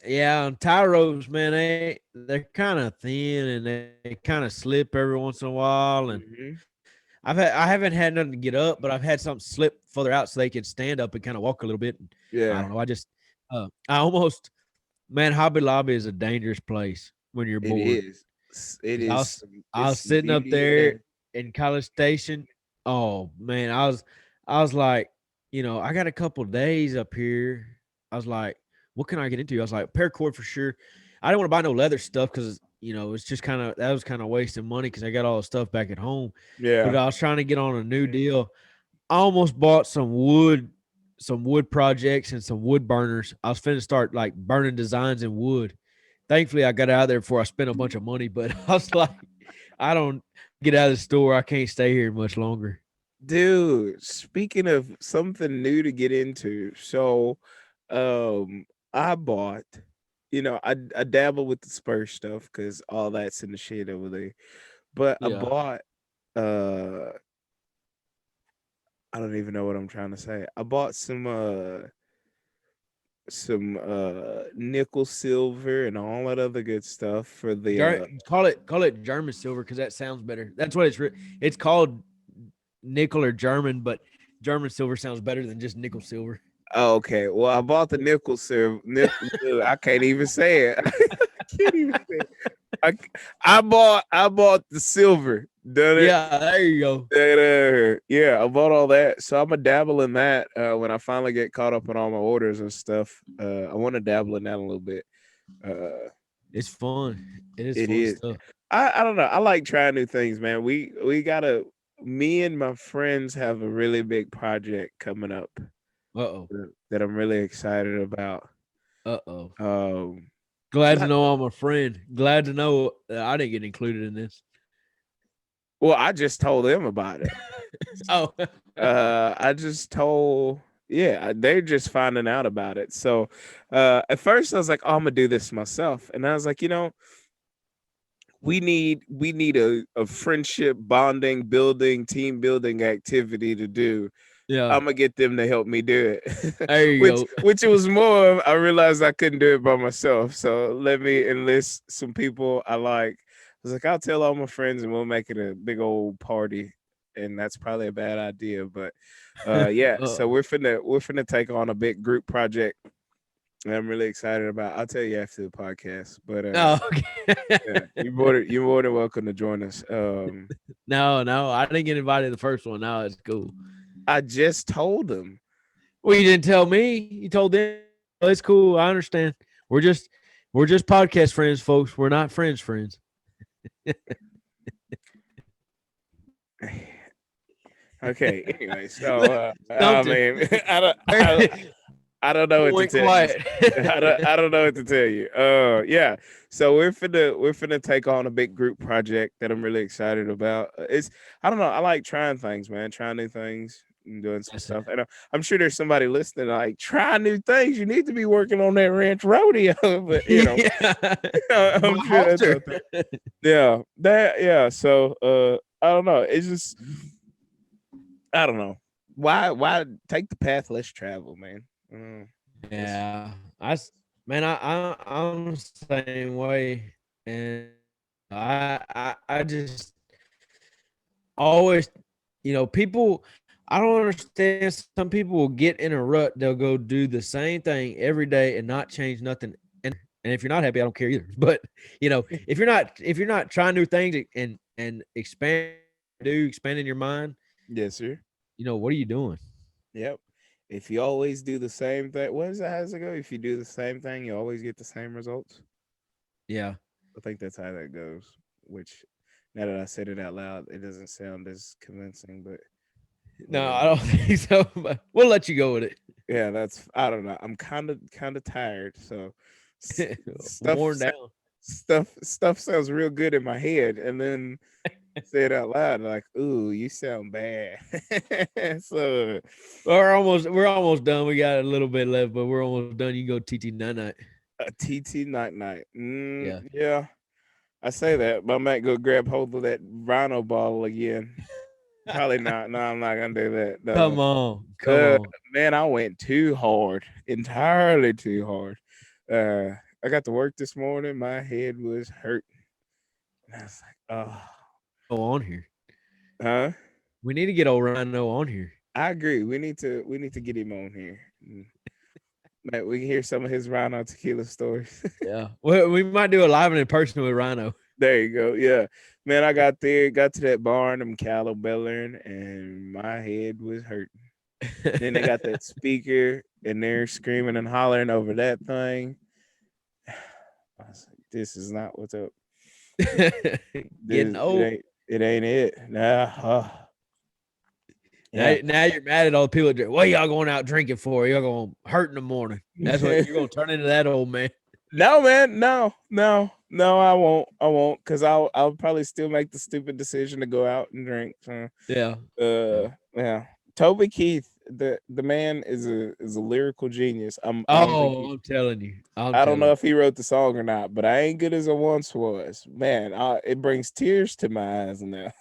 yeah, on tie ropes, man, they're kind of thin and they kind of slip every once in a while. And Hmm. I haven't had nothing to get up, but I've had something slip further out so they can stand up and kind of walk a little bit. And I don't Yeah, know. I almost, man, Hobby Lobby is a dangerous place when you're it bored. is. It 'Cause is. I It's was sitting up severe. there in College Station. Oh man, I was like, I got a couple days up here. I was like, what can I get into? I was like, paracord for sure. I didn't want to buy no leather stuff because it's just that was kind of wasting money because I got all the stuff back at home. But Yeah. I was trying to get on a new deal. I almost bought some wood projects and some wood burners. I was finna start like burning designs in wood. Thankfully, I got out of there before I spent a bunch of money. But I was like, I don't get out of the store. I can't stay here much longer. Dude, speaking of something new to get into, so I bought, I dabble with the Spurs stuff because all that's in the shit over there. But I Yeah. bought uh I don't even know what I'm trying to say. I bought some nickel silver and all that other good stuff for the Call it German silver because that sounds better. That's what it's called, nickel or German, but German silver sounds better than just nickel silver. oh, okay. Well, I bought the nickel silver. Nickel, I can't even say it. I can't even say it. I, I bought the silver. Done it. Yeah, there you go. Yeah, I bought all that. So I'm gonna dabble in that when I finally get caught up on all my orders and stuff. I want to dabble in that a little bit. Uh, It's fun. It is it fun is. stuff. I don't know. I like trying new things, man. We gotta. Me and my friends have a really big project coming up Uh-oh. that I'm really excited about. Uh-oh. Um, Glad to not know I'm a friend. Glad to know that I didn't get included in this. well. I just told them about it. Oh. I just told, yeah, they're just finding out about it. So, at first I was like, oh, I'm gonna do this myself, and I was like, we need a friendship bonding, building, team building activity to do. Yeah. I'm gonna get them to help me do it. There you which go. which it was more of, I realized I couldn't do it by myself. So let me enlist some people I like. I was like, I'll tell all my friends and we'll make it a big old party. And that's probably a bad idea. But yeah, so Uh-oh. we're finna take on a big group project that I'm really excited about. I'll tell you after the podcast. But Oh, yeah, okay. you're more than welcome to join us. No, I didn't get invited to the first one. No, it's cool. I just told them. Well, you didn't tell me. You told them. Well, it's cool. I understand. We're just we're just podcast friends, folks. We're not friends. Okay. Anyway, so I Something. mean, I don't know what to Went tell you. quiet. I don't know what to tell you. Yeah. So we're finna take on a big group project that I'm really excited about. It's I don't know. I like trying things, man. Trying new things, and doing some That's stuff. And I'm sure there's somebody listening like, try new things. You need to be working on that ranch rodeo. But yeah. I'm My sure that's halter. out there. Yeah. So I don't know. It's just I don't know. Why take the path less travel, man? Yeah, man, I'm the same way, and I just always, people. I don't understand. Some people will get in a rut. They'll go do the same thing every day and not change nothing. And if you're not happy, I don't care either. But if you're not trying new things and expanding your mind, Yes, sir. what are you doing? Yep. If you always do the same thing, what is that? How's it go? If you do the same thing, you always get the same results. Yeah. I think that's how that goes. Which, now that I said it out loud, it doesn't sound as convincing, but No, whatever. I don't think so. But we'll let you go with it. Yeah, that's I don't know. I'm kind of tired, so s- stuff Worn sa- down. stuff sounds real good in my head, and then say it out loud, like, "Ooh, you sound bad." So, We're almost done. We got a little bit left, but we're almost done. You can go TT night. a TT night. Yeah. Yeah, I say that, but I might go grab hold of that Rhino bottle again. Probably not. No, I'm not gonna do that. Come No. on. Come on. Man, I went too hard, entirely too hard. I got to work this morning. My head was hurt. And I was like, oh, Go on here. huh? We need to get old Rhino on here. I agree. We need to get him on here. Like, we can hear some of his Rhino tequila stories. Yeah. Well, we might do a live and in person with Rhino. There you go. Yeah, man. I got there, got to that barn, I'm cowbelling, and my head was hurting. Then they got that speaker, and they're screaming and hollering over that thing. I was like, this is not what's up. Getting This old. it ain't it. Nah. Now, Yeah. now you're mad at all the people. What are y'all going out drinking for? You're going to hurt in the morning. That's what you're going to turn into, that old man. No, man. No. I won't. Cause I'll probably still make the stupid decision to go out and drink. So, Yeah. yeah. Toby Keith, the man is a lyrical genius. I don't think Oh, I'm telling you. I don't know if he wrote the song or not, but I ain't good as I once was. Man, it brings tears to my eyes now.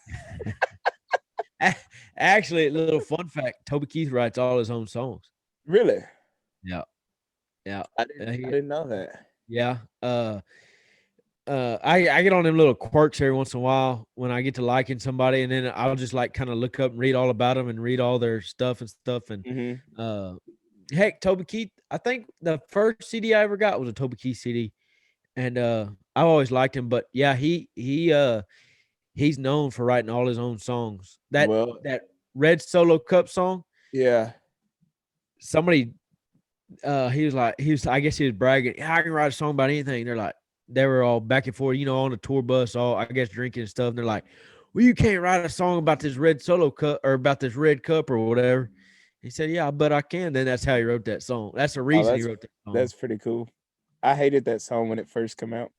Actually, a little fun fact: Toby Keith writes all his own songs. Really? Yeah, yeah, I didn't know that. yeah. I get on them little quirks every once in a while when I get to liking somebody, and then I'll just like kind of look up and read all about them and read all their stuff and stuff. And Mm-hmm. heck, Toby Keith. I think the first CD I ever got was a Toby Keith CD, and I've always liked him. But yeah, he's known for writing all his own songs. Well, That Red Solo Cup song, yeah. somebody I guess he was bragging, yeah, I can write a song about anything. They were all back and forth, on the tour bus, all I guess drinking and stuff. And they're like, well, you can't write a song about this red solo cup or about this red cup or whatever. He said, yeah, but I can. Then that's how he wrote that song. That's the Oh, reason he wrote that song. that's pretty cool. I hated that song when it first came out.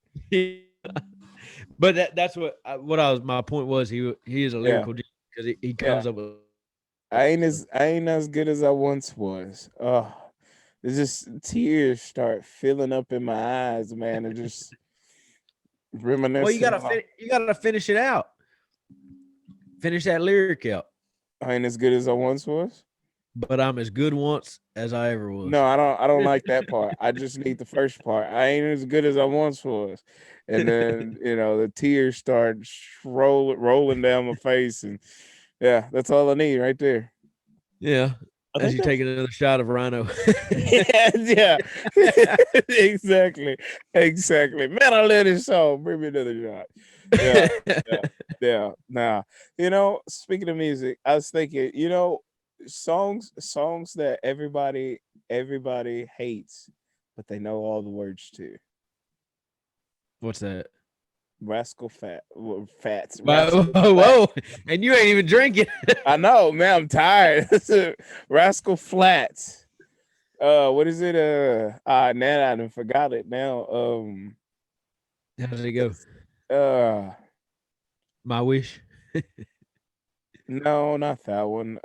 But that's my point was he is a Yeah. lyrical genius because he Yeah. comes up with. I ain't as good as I once was. Oh, there's just tears start filling up in my eyes, man, and just Well, you reminiscing. gotta finish it out. Finish that lyric out. I ain't as good as I once was. But I'm as good once as I ever was. No, I don't like that part. I just need the first part. I ain't as good as I once was. And then, the tears start rolling down my face. And yeah, that's all I need right there. Yeah. I As think you take another shot of Rhino. yeah. Exactly. Man, I love this song. Bring me another shot. Yeah. Now, speaking of music, I was thinking, songs that everybody hates, but they know all the words to. What's that? Rascal Fats. Whoa. And you ain't even drinking. I know, man. I'm tired. Rascal Flats. What is it? Now I done forgot it now. How does it go? Uh, My wish. No, not that one.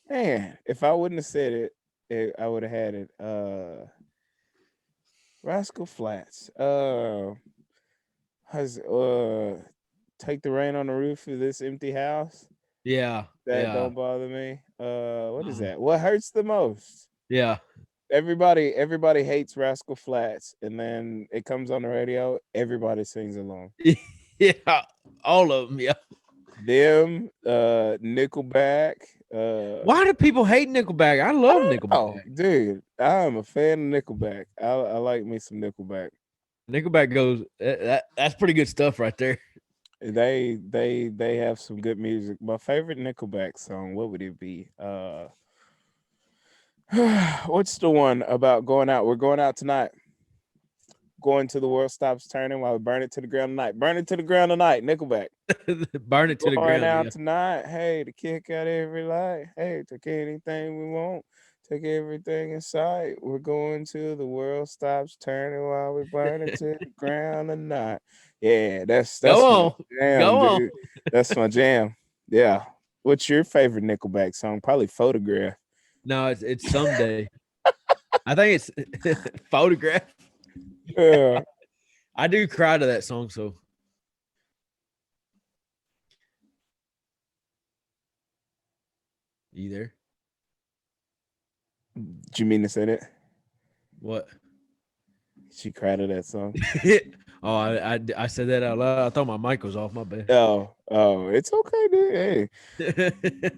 Man, if I wouldn't have said I would have had it. Rascal Flats. Has take the rain on the roof of this empty house. Yeah, That yeah, don't bother me. What is uh, that? What hurts the most? yeah, Everybody hates Rascal Flats, and then it comes on the radio. Everybody sings along. yeah. All of them. Yeah. Them, Nickelback. Why do people hate Nickelback? I I love don't know, Nickelback. dude. I'm a fan of Nickelback. I like me some Nickelback. Nickelback goes. That's pretty good stuff right there. They have some good music. My favorite Nickelback song, what would it be? What's the one about going out? We're going out tonight. Going to the world stops turning while we burn it to the ground tonight. Burn it to the ground tonight. Nickelback. Burn it to the Going ground. out Yeah. tonight. Hey, to kick out every light. Hey, take anything we want. Take everything in sight. We're going to the world stops turning while we burn it to the ground tonight. Yeah, that's Go my on. jam, Go on. dude. That's my jam. Yeah. What's your favorite Nickelback song? Probably Photograph. No, it's someday. I think it's photograph. Yeah. I do cry to that song. So you there? Do you mean to say that? What? She cried to that song. Oh, I said that out loud. I thought my mic was off. My bad. Oh, it's okay, dude. Hey,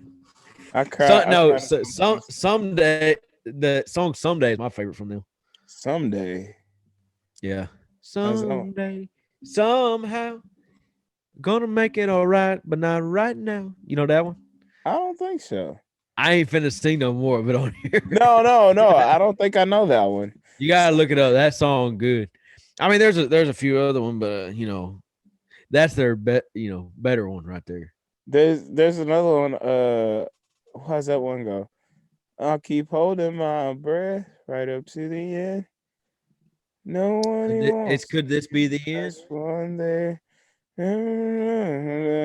I cry. So I no, cry to so, some songs. someday the song "Someday" is my favorite from them. Someday. Yeah, How's that one? someday, somehow, gonna make it all right, but not right now. You know that one? I don't think so. I ain't finna sing no more of it on here. No. I don't think I know that one. You gotta look it up. That song good. I mean, there's a few other one, but that's their better one right there. There's another one. How's that one go? I'll keep holding my breath right up to the end. No one It's wants could this be the end? just one day.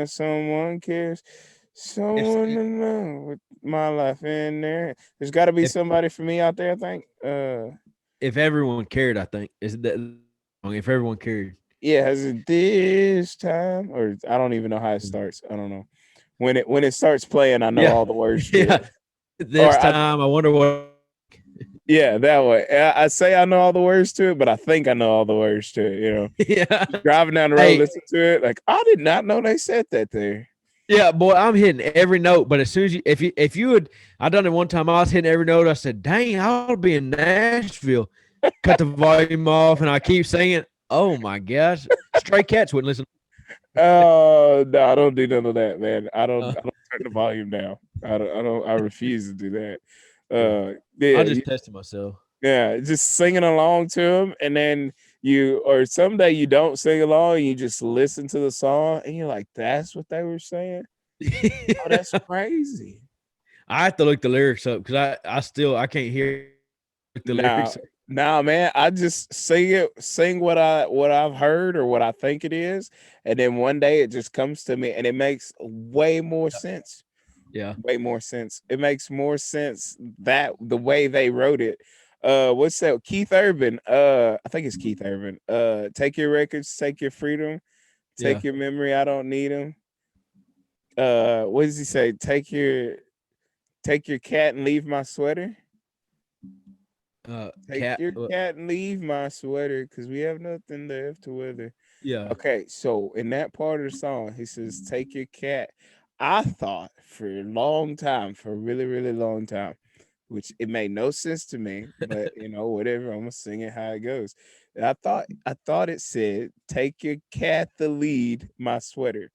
Someone cares. If Someone to know with my life in there. There's got to be if somebody for me out there. I think. if everyone cared, I think is that if everyone cared. Yeah, has it this time? Or I don't even know how it starts. I don't know. When it starts playing, I know Yeah, all the words to yeah. it. Or This time, I wonder what. yeah, that way. I say I know all the words to it, but I think I know all the words to it. Yeah. Driving down the road, Hey, listen to it. Like I did not know they said that there. yeah, boy, I'm hitting every note. But as soon as if you would, I done it one time. I was hitting every note. I said, "Dang, I'll be in Nashville." Cut the volume off, and I keep singing. Oh my gosh, Stray Cats wouldn't listen. Oh no, I don't do none of that, man. I don't. Uh, I don't turn the volume down. I don't. I don't. I refuse to do that. yeah, I Yeah, just tested myself. yeah, just singing along to them, and then or someday you don't sing along, you just listen to the song, and you're like, "That's what they were saying." Oh, that's crazy. I have to look the lyrics up because I can't hear the Now, lyrics. now, man, I just sing what I've heard or what I think it is, and then one day it just comes to me, and it makes way more sense. Yeah. Way more sense. It makes more sense that the way they wrote it. What's that? Keith Urban. I think it's Keith Urban. Take your records, take your freedom, Yeah. take your memory. I don't need them. What does he say? Take your cat and leave my sweater. Take Cat. your cat and leave my sweater because we have nothing left to weather. Yeah. Okay, so in that part of the song, he says, "Take your cat." I thought for a long time, for a really, really long time, which it made no sense to me, but whatever. I'm gonna sing it how it goes. I thought it said, "Take your cat the lead, my sweater."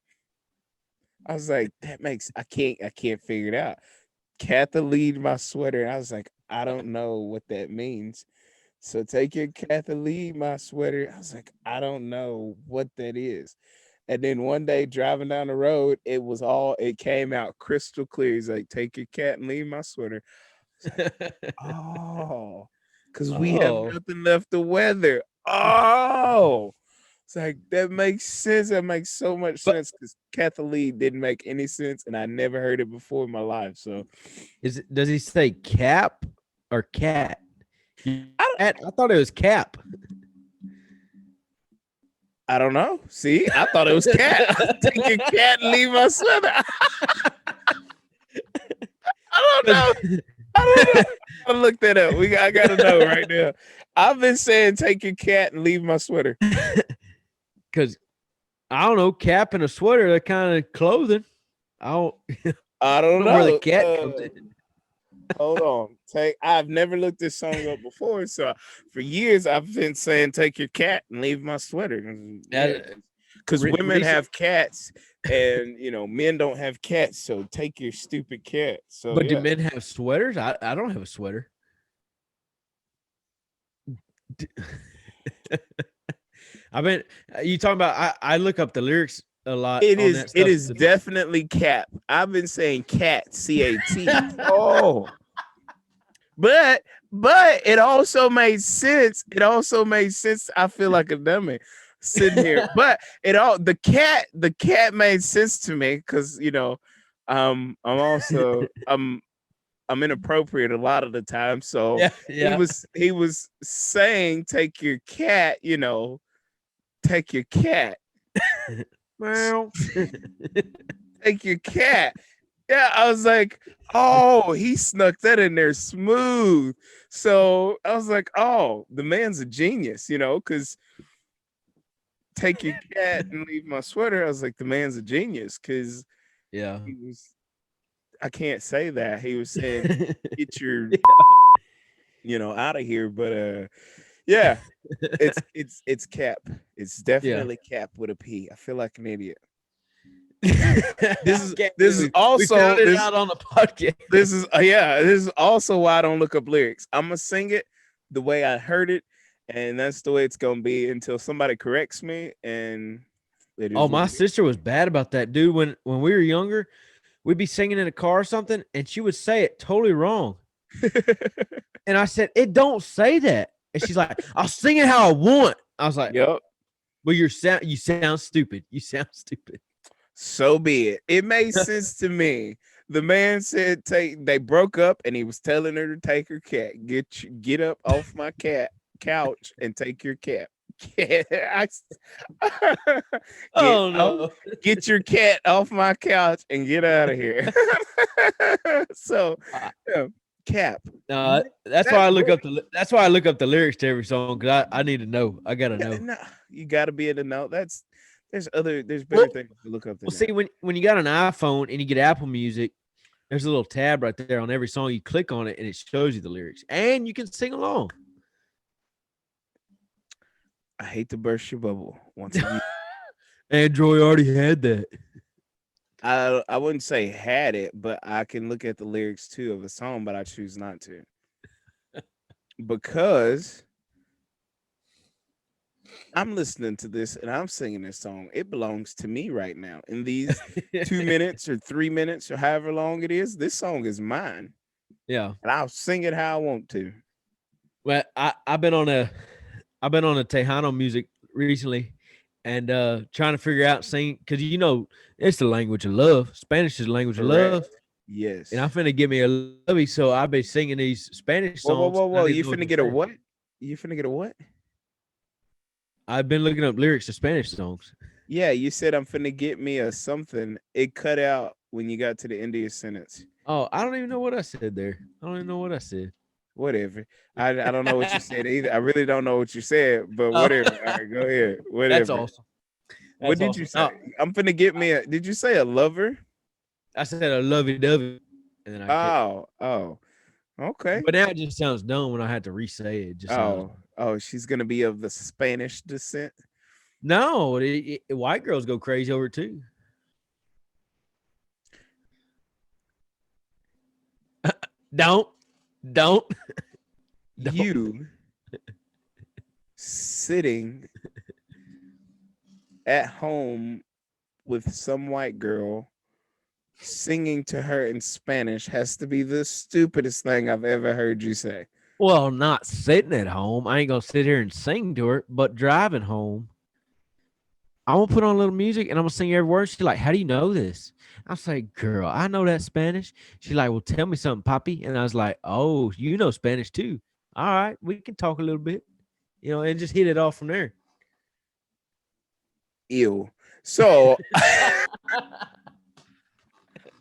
I was like, that makes I can't figure it out. Cat the lead, my sweater. And I was like, I don't know what that means. So take your cat the lead, my sweater. I was like, I don't know what that is. And then one day driving down the road, it came out crystal clear. He's like, take your cat and leave my sweater. It's like, oh, because we have Oh. nothing left to weather. Oh, It's like that makes sense. That makes so much But- sense because Kathleen didn't make any sense, and I never heard it before in my life. So Does he say cap or cat? I thought it was cap. I don't know. See, I thought it was cat. Take your cat and leave my sweater. I don't know. I don't know. I look that up. I gotta know right now. I've been saying take your cat and leave my sweater. Because I don't know, cap and a sweater, that kind of clothing. I don't know where the cat comes in. Hold on. I've never looked this song up before. So for years I've been saying take your cat and leave my sweater. Because women have cats and men don't have cats, so take your stupid cat. So But do men have sweaters? I don't have a sweater. I mean, you talking about I look up the lyrics a lot. It is definitely cap. I've been saying cat, C-A-T. Oh. But it also made sense. I feel like a dummy sitting here. But the cat made sense to me because I'm inappropriate a lot of the time. So yeah. he was saying take your cat, take your cat. Well, take your cat. Yeah, I was like, oh, he snuck that in there smooth. So I was like, oh, the man's a genius, because take your cat and leave my sweater. I was like, the man's a genius because yeah, I can't say that. He was saying get your out of here. But yeah, it's cap. It's definitely cap with a P. I feel like an idiot. This is also out on the podcast. This is also why I don't look up lyrics. I'm gonna sing it the way I heard it, and that's the way it's gonna be until somebody corrects me. And my sister was bad about that, dude. When we were younger, we'd be singing in a car or something, and she would say it totally wrong. And I said, "It don't say that." And she's like, "I'll sing it how I want." I was like, "Yep." Well, you sound stupid. You sound stupid. So be it. It made sense to me. The man said they broke up and he was telling her to take her cat. Get up off my couch and take your cat. Get your cat off my couch and get out of here. So cap. That's why I look up the lyrics to every song because I need to know. I gotta know. No, you gotta be able to know. There's better things to look up. See, when you got an iPhone and you get Apple Music, there's a little tab right there on every song. You click on it and it shows you the lyrics, and you can sing along. I hate to burst your bubble once again. Android already had that. I wouldn't say had it, but I can look at the lyrics too of a song, but I choose not to because I'm listening to this and I'm singing this song. It belongs to me right now. In these 2 minutes or 3 minutes or however long it is, this song is mine. Yeah, and I'll sing it how I want to. Well, I've been on a Tejano music recently, and trying to figure out sing because it's the language of love. Spanish is the language of love. Yes, and I'm finna get me a lovey, so I've been singing these Spanish songs. Whoa! You finna get a what? You finna get a what? I've been looking up lyrics to Spanish songs. Yeah, you said I'm finna get me a something. It cut out when you got to the end of your sentence. Oh, I don't even know what I said there. I don't even know what I said. Whatever. I don't know what you said either. I really don't know what you said, but whatever. All right, go ahead. Whatever. That's awesome. What did you say? Oh. I'm finna get me a. Did you say a lover? I said a lovey-dovey. And then okay. But now it just sounds dumb when I had to re-say it. She's gonna be of the Spanish descent. No, white girls go crazy over it too. Don't. You sitting at home with some white girl singing to her in Spanish has to be the stupidest thing I've ever heard you say. Well, not sitting at home. I ain't gonna sit here and sing to her, but driving home. I'm gonna put on a little music and I'm gonna sing every word. She's like, how do you know this? I was like, girl, I know that Spanish. She's like, well, tell me something, Poppy. And I was like, oh, you know Spanish too. All right, we can talk a little bit, and just hit it off from there. Ew. So I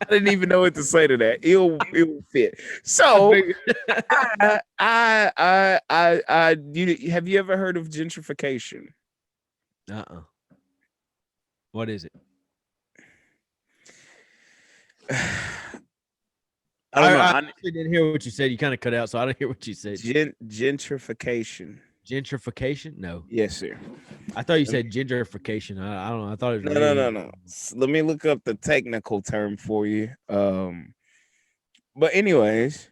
didn't even know what to say to that. Ill fit. So have you ever heard of gentrification? Uh-uh. What is it? I don't know. I actually didn't hear what you said. You kind of cut out, so I didn't hear what you said. Gentrification. Gentrification? No. Yes, sir. I thought you said gentrification. I don't know. I thought it was No. Let me look up the technical term for you. But anyways,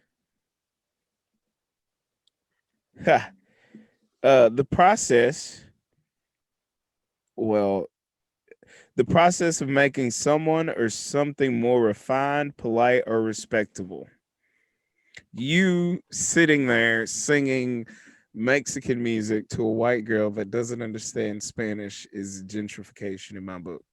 the process. Well, the process of making someone or something more refined, polite, or respectable. You sitting there singing Mexican music to a white girl that doesn't understand Spanish is gentrification in my book.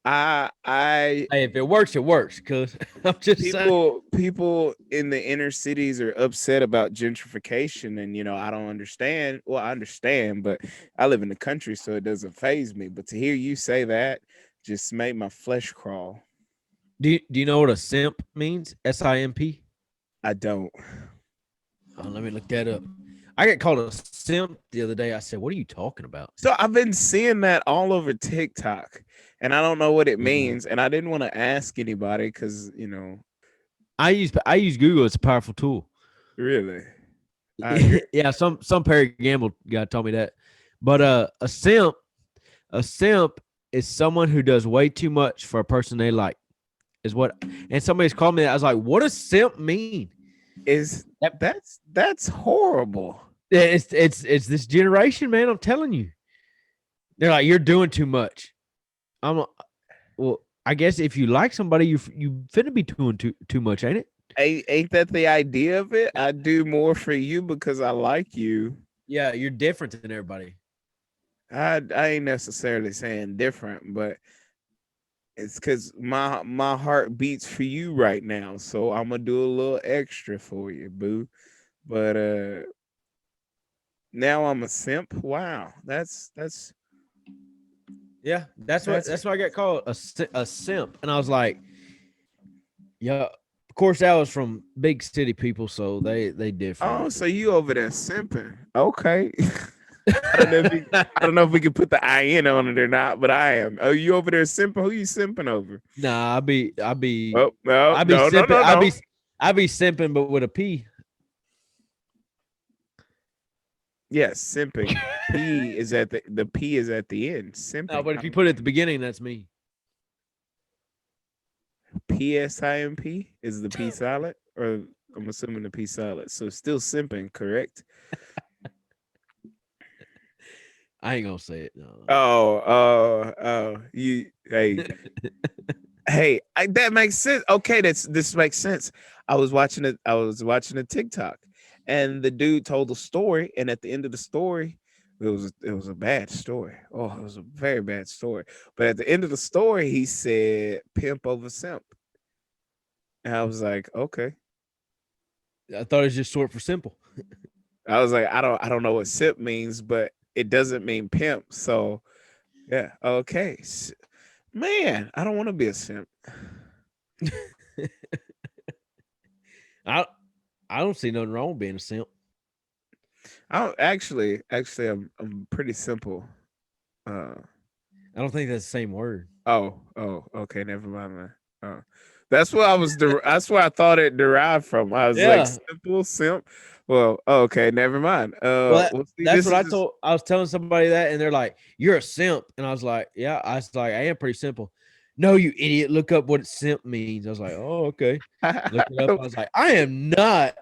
Hey, if it works, cuz I'm just saying. People in the inner cities are upset about gentrification, and I don't understand. Well, I understand, but I live in the country, so it doesn't faze me. But to hear you say that just made my flesh crawl. Do you know what a simp means? SIMP? I don't. Oh, let me look that up. I got called a simp the other day. I said, what are you talking about? So I've been seeing that all over TikTok, and I don't know what it means. And I didn't want to ask anybody because I use Google. It's a powerful tool. Really? Yeah, some Perry Gamble guy told me that. But a simp is someone who does way too much for a person they like. Is what, and somebody's called me that. I was like, what does simp mean? That's horrible. It's this generation, man. I'm telling you. They're like, you're doing too much. Well, I guess if you like somebody, you finna be doing too much, ain't it? Ain't that the idea of it? I do more for you because I like you. Yeah, you're different than everybody. I ain't necessarily saying different, but it's because my heart beats for you right now, so I'm gonna do a little extra for you, boo. But now I'm a simp. Wow, that's yeah, that's what I got called a simp, and I was like, yeah. Of course, that was from big city people, so they different. Oh, so you over there simping? Okay. I don't know if we can put the IN on it or not, but I am. Oh, you over there simping? Who you simping over? Nah, I be. Oh no, simping. No. I be simping, but with a P. Yes, simping. P is at the P is at the end. Simping. No, but if you put it at the beginning, that's me. PSIMP is the P silent, or I'm assuming the P silent. So still simping, correct? I ain't gonna say it. No. Oh, you, hey, hey, that makes sense. Okay, this makes sense. I was watching a TikTok, and the dude told a story, and at the end of the story, it was a bad story. Oh, it was a very bad story. But at the end of the story, he said "pimp over simp," and I was like, okay. I thought it was just short for simple. I was like, I don't know what simp means, but it doesn't mean pimp. So, yeah, okay. Man, I don't want to be a simp. I don't see nothing wrong with being a simp. I don't actually I'm pretty simple. I don't think that's the same word. Oh, okay, never mind, man. That's what I was. That's where I thought it derived from. I was like simple simp. Well, okay, never mind. That's what I was telling somebody that, and they're like, "You're a simp," and I was like, "Yeah." I was like, "I am pretty simple." No, you idiot! Look up what simp means. I was like, "Oh, okay." Look it up. I was like, "I am not."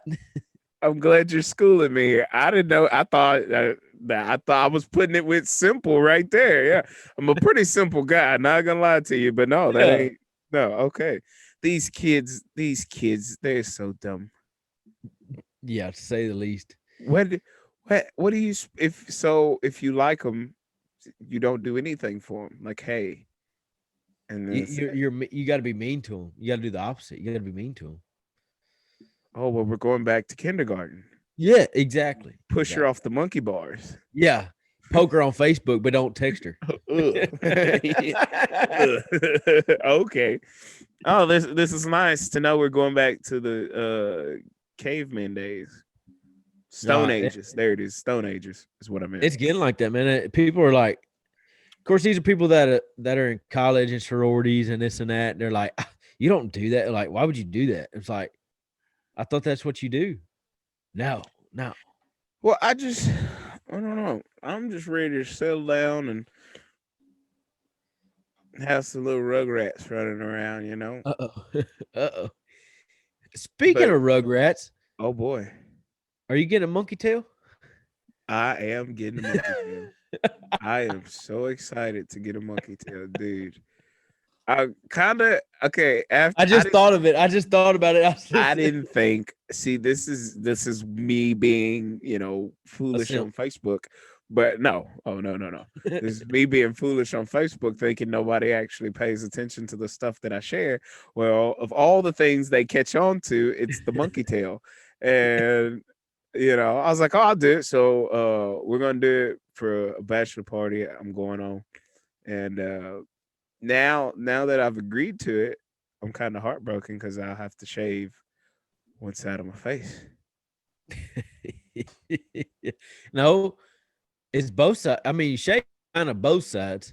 I'm glad you're schooling me here. I didn't know. I thought I was putting it with simple right there. Yeah, I'm a pretty simple guy. Not gonna lie to you, but no, that ain't. No, okay. These kids, they're so dumb. Yeah, to say the least. What do you if you like them, you don't do anything for them. Like, hey, and then You got to be mean to them. You got to do the opposite. You got to be mean to them. oh well, we're going back to kindergarten. Yeah, exactly. Push her off the monkey bars. Yeah, poke her on Facebook, but don't text her. Okay. Oh, this is nice to know we're going back to the caveman days. Stone Ages. There it is. Stone Ages is what I meant. It's getting like that, man. People are like, of course, these are people that are in college and sororities and this and that. And they're like, you don't do that. Like, why would you do that? It's like, I thought that's what you do. No. Well, I don't know. I'm just ready to settle down and have some little rugrats running around, you know. Uh-oh. Speaking of rugrats, oh boy, are you getting a monkey tail? I am getting a monkey tail. I am so excited to get a monkey tail, dude. I kind of okay. After I just thought of it. I just thought about it. I didn't think. See, this is me being, you know, foolish on Facebook. But no, oh no. This is me being foolish on Facebook, thinking nobody actually pays attention to the stuff that I share. Well, of all the things they catch on to, it's the monkey tail, and you know, I was like, oh, I'll do it. So we're gonna do it for a bachelor party I'm going on, and now that I've agreed to it, I'm kind of heartbroken because I'll have to shave one side of my face. No, it's both sides. I mean, you shave kind of both sides.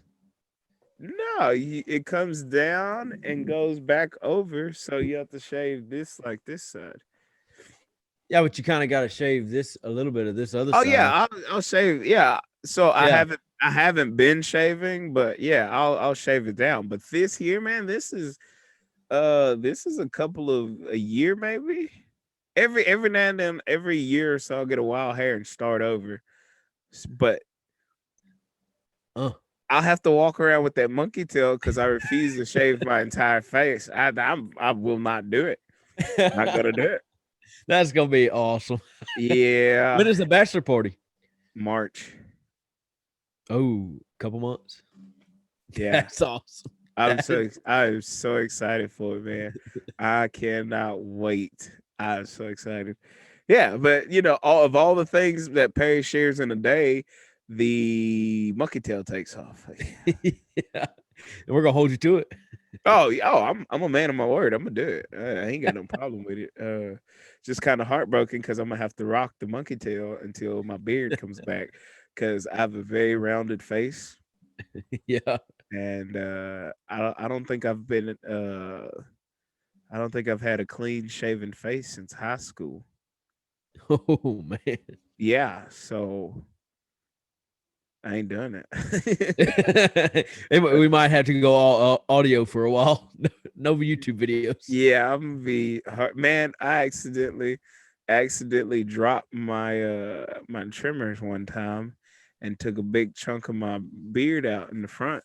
No, it comes down and goes back over, so you have to shave this like this side. Yeah, but you kind of got to shave this a little bit of this other Oh side. yeah, I'll shave. Yeah, so Yeah. I haven't been shaving, but yeah, I'll shave it down. But this here, man, this is a couple of a year maybe. Every now and then, every year or so, I'll get a wild hair and start over. But I'll have to walk around with that monkey tail because I refuse to shave my entire face. I will not do it. Not gonna do it. That's gonna be awesome. Yeah. When is the bachelor party? March. Oh, couple months. Yeah, That's awesome. I'm so excited for it, man. I cannot wait. I'm so excited. Yeah, but you know, all the things that Perry shares in a day, the monkey tail takes off. Yeah. And we're gonna hold you to it. I'm a man of my word. I'm gonna do it. I ain't got no problem with it. Just kind of heartbroken because I'm gonna have to rock the monkey tail until my beard comes back because I have a very rounded face. Yeah. And I don't think I've been I don't think I've had a clean shaven face since high school. Oh man. Yeah, so I ain't done it. We might have to go all audio for a while. No YouTube videos. Yeah, I'm gonna be hard. Man, I accidentally dropped my my trimmers one time and took a big chunk of my beard out in the front.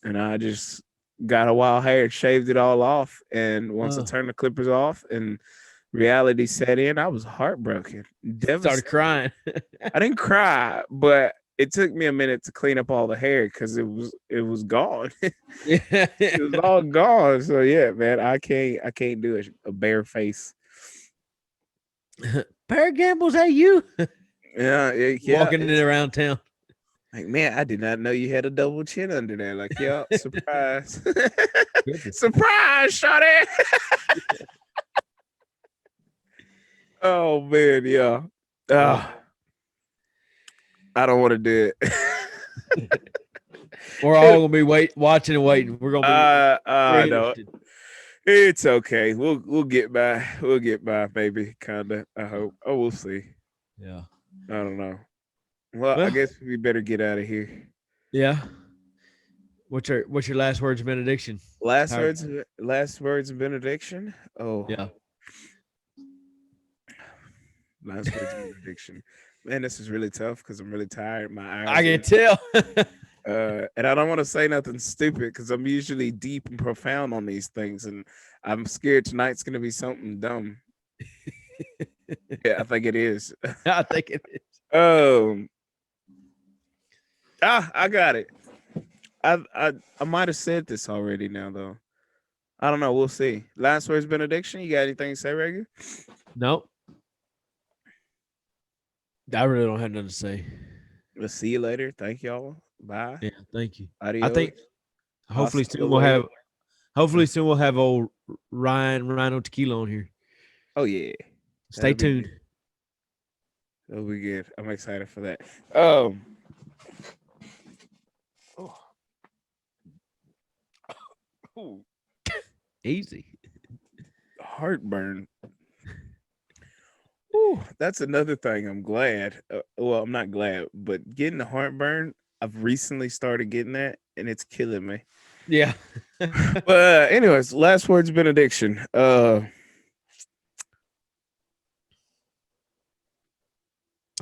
And I just got a wild hair, shaved it all off. And once I turned the clippers off and reality set in, I was heartbroken. Started crying. I didn't cry, but it took me a minute to clean up all the hair because it was gone. It was all gone. So yeah, man, I can't do a bare face. Perry Gamble's that you? Yeah, Walking it around town. Like, man, I did not know you had a double chin under there. Like, yeah, surprise. Surprise, shawty. Oh man, yeah. I don't want to do it. We're all gonna be watching and waiting. We're gonna be no. It's okay. We'll get by. We'll get by, maybe, kinda. I hope. Oh, we'll see. Yeah. I don't know. Well, I guess we better get out of here. Yeah. What's your last words of benediction? Last words of benediction. Oh yeah. Last words of benediction. Man, this is really tough because I'm really tired. My eyes. I can tell. And I don't want to say nothing stupid because I'm usually deep and profound on these things, and I'm scared tonight's gonna be something dumb. Yeah, I think it is. I think it is. I got it. I might have said this already now though. I don't know. We'll see. Last words benediction. You got anything to say, Reggie? Nope. I really don't have nothing to say. We'll see you later. Thank y'all. Bye. Yeah, thank you. Adios. I think hopefully Hasta soon we'll luego. have old Rhino Tequila on here. Oh yeah. Stay That'll be tuned. good. That'll be good. I'm excited for that. Ooh, Easy. heartburn. Ooh, that's another thing. I'm glad. Well, I'm not glad, but getting the heartburn, I've recently started getting that, and it's killing me. Yeah. But anyways, last words benediction. I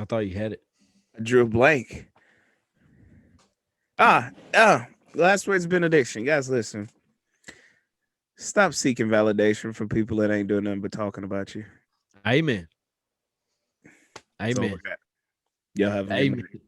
thought you had it. I drew a blank. Last words benediction. Guys, listen. Stop seeking validation from people that ain't doing nothing but talking about you. Amen. That's all I Amen. got. Y'all have a good Amen. night.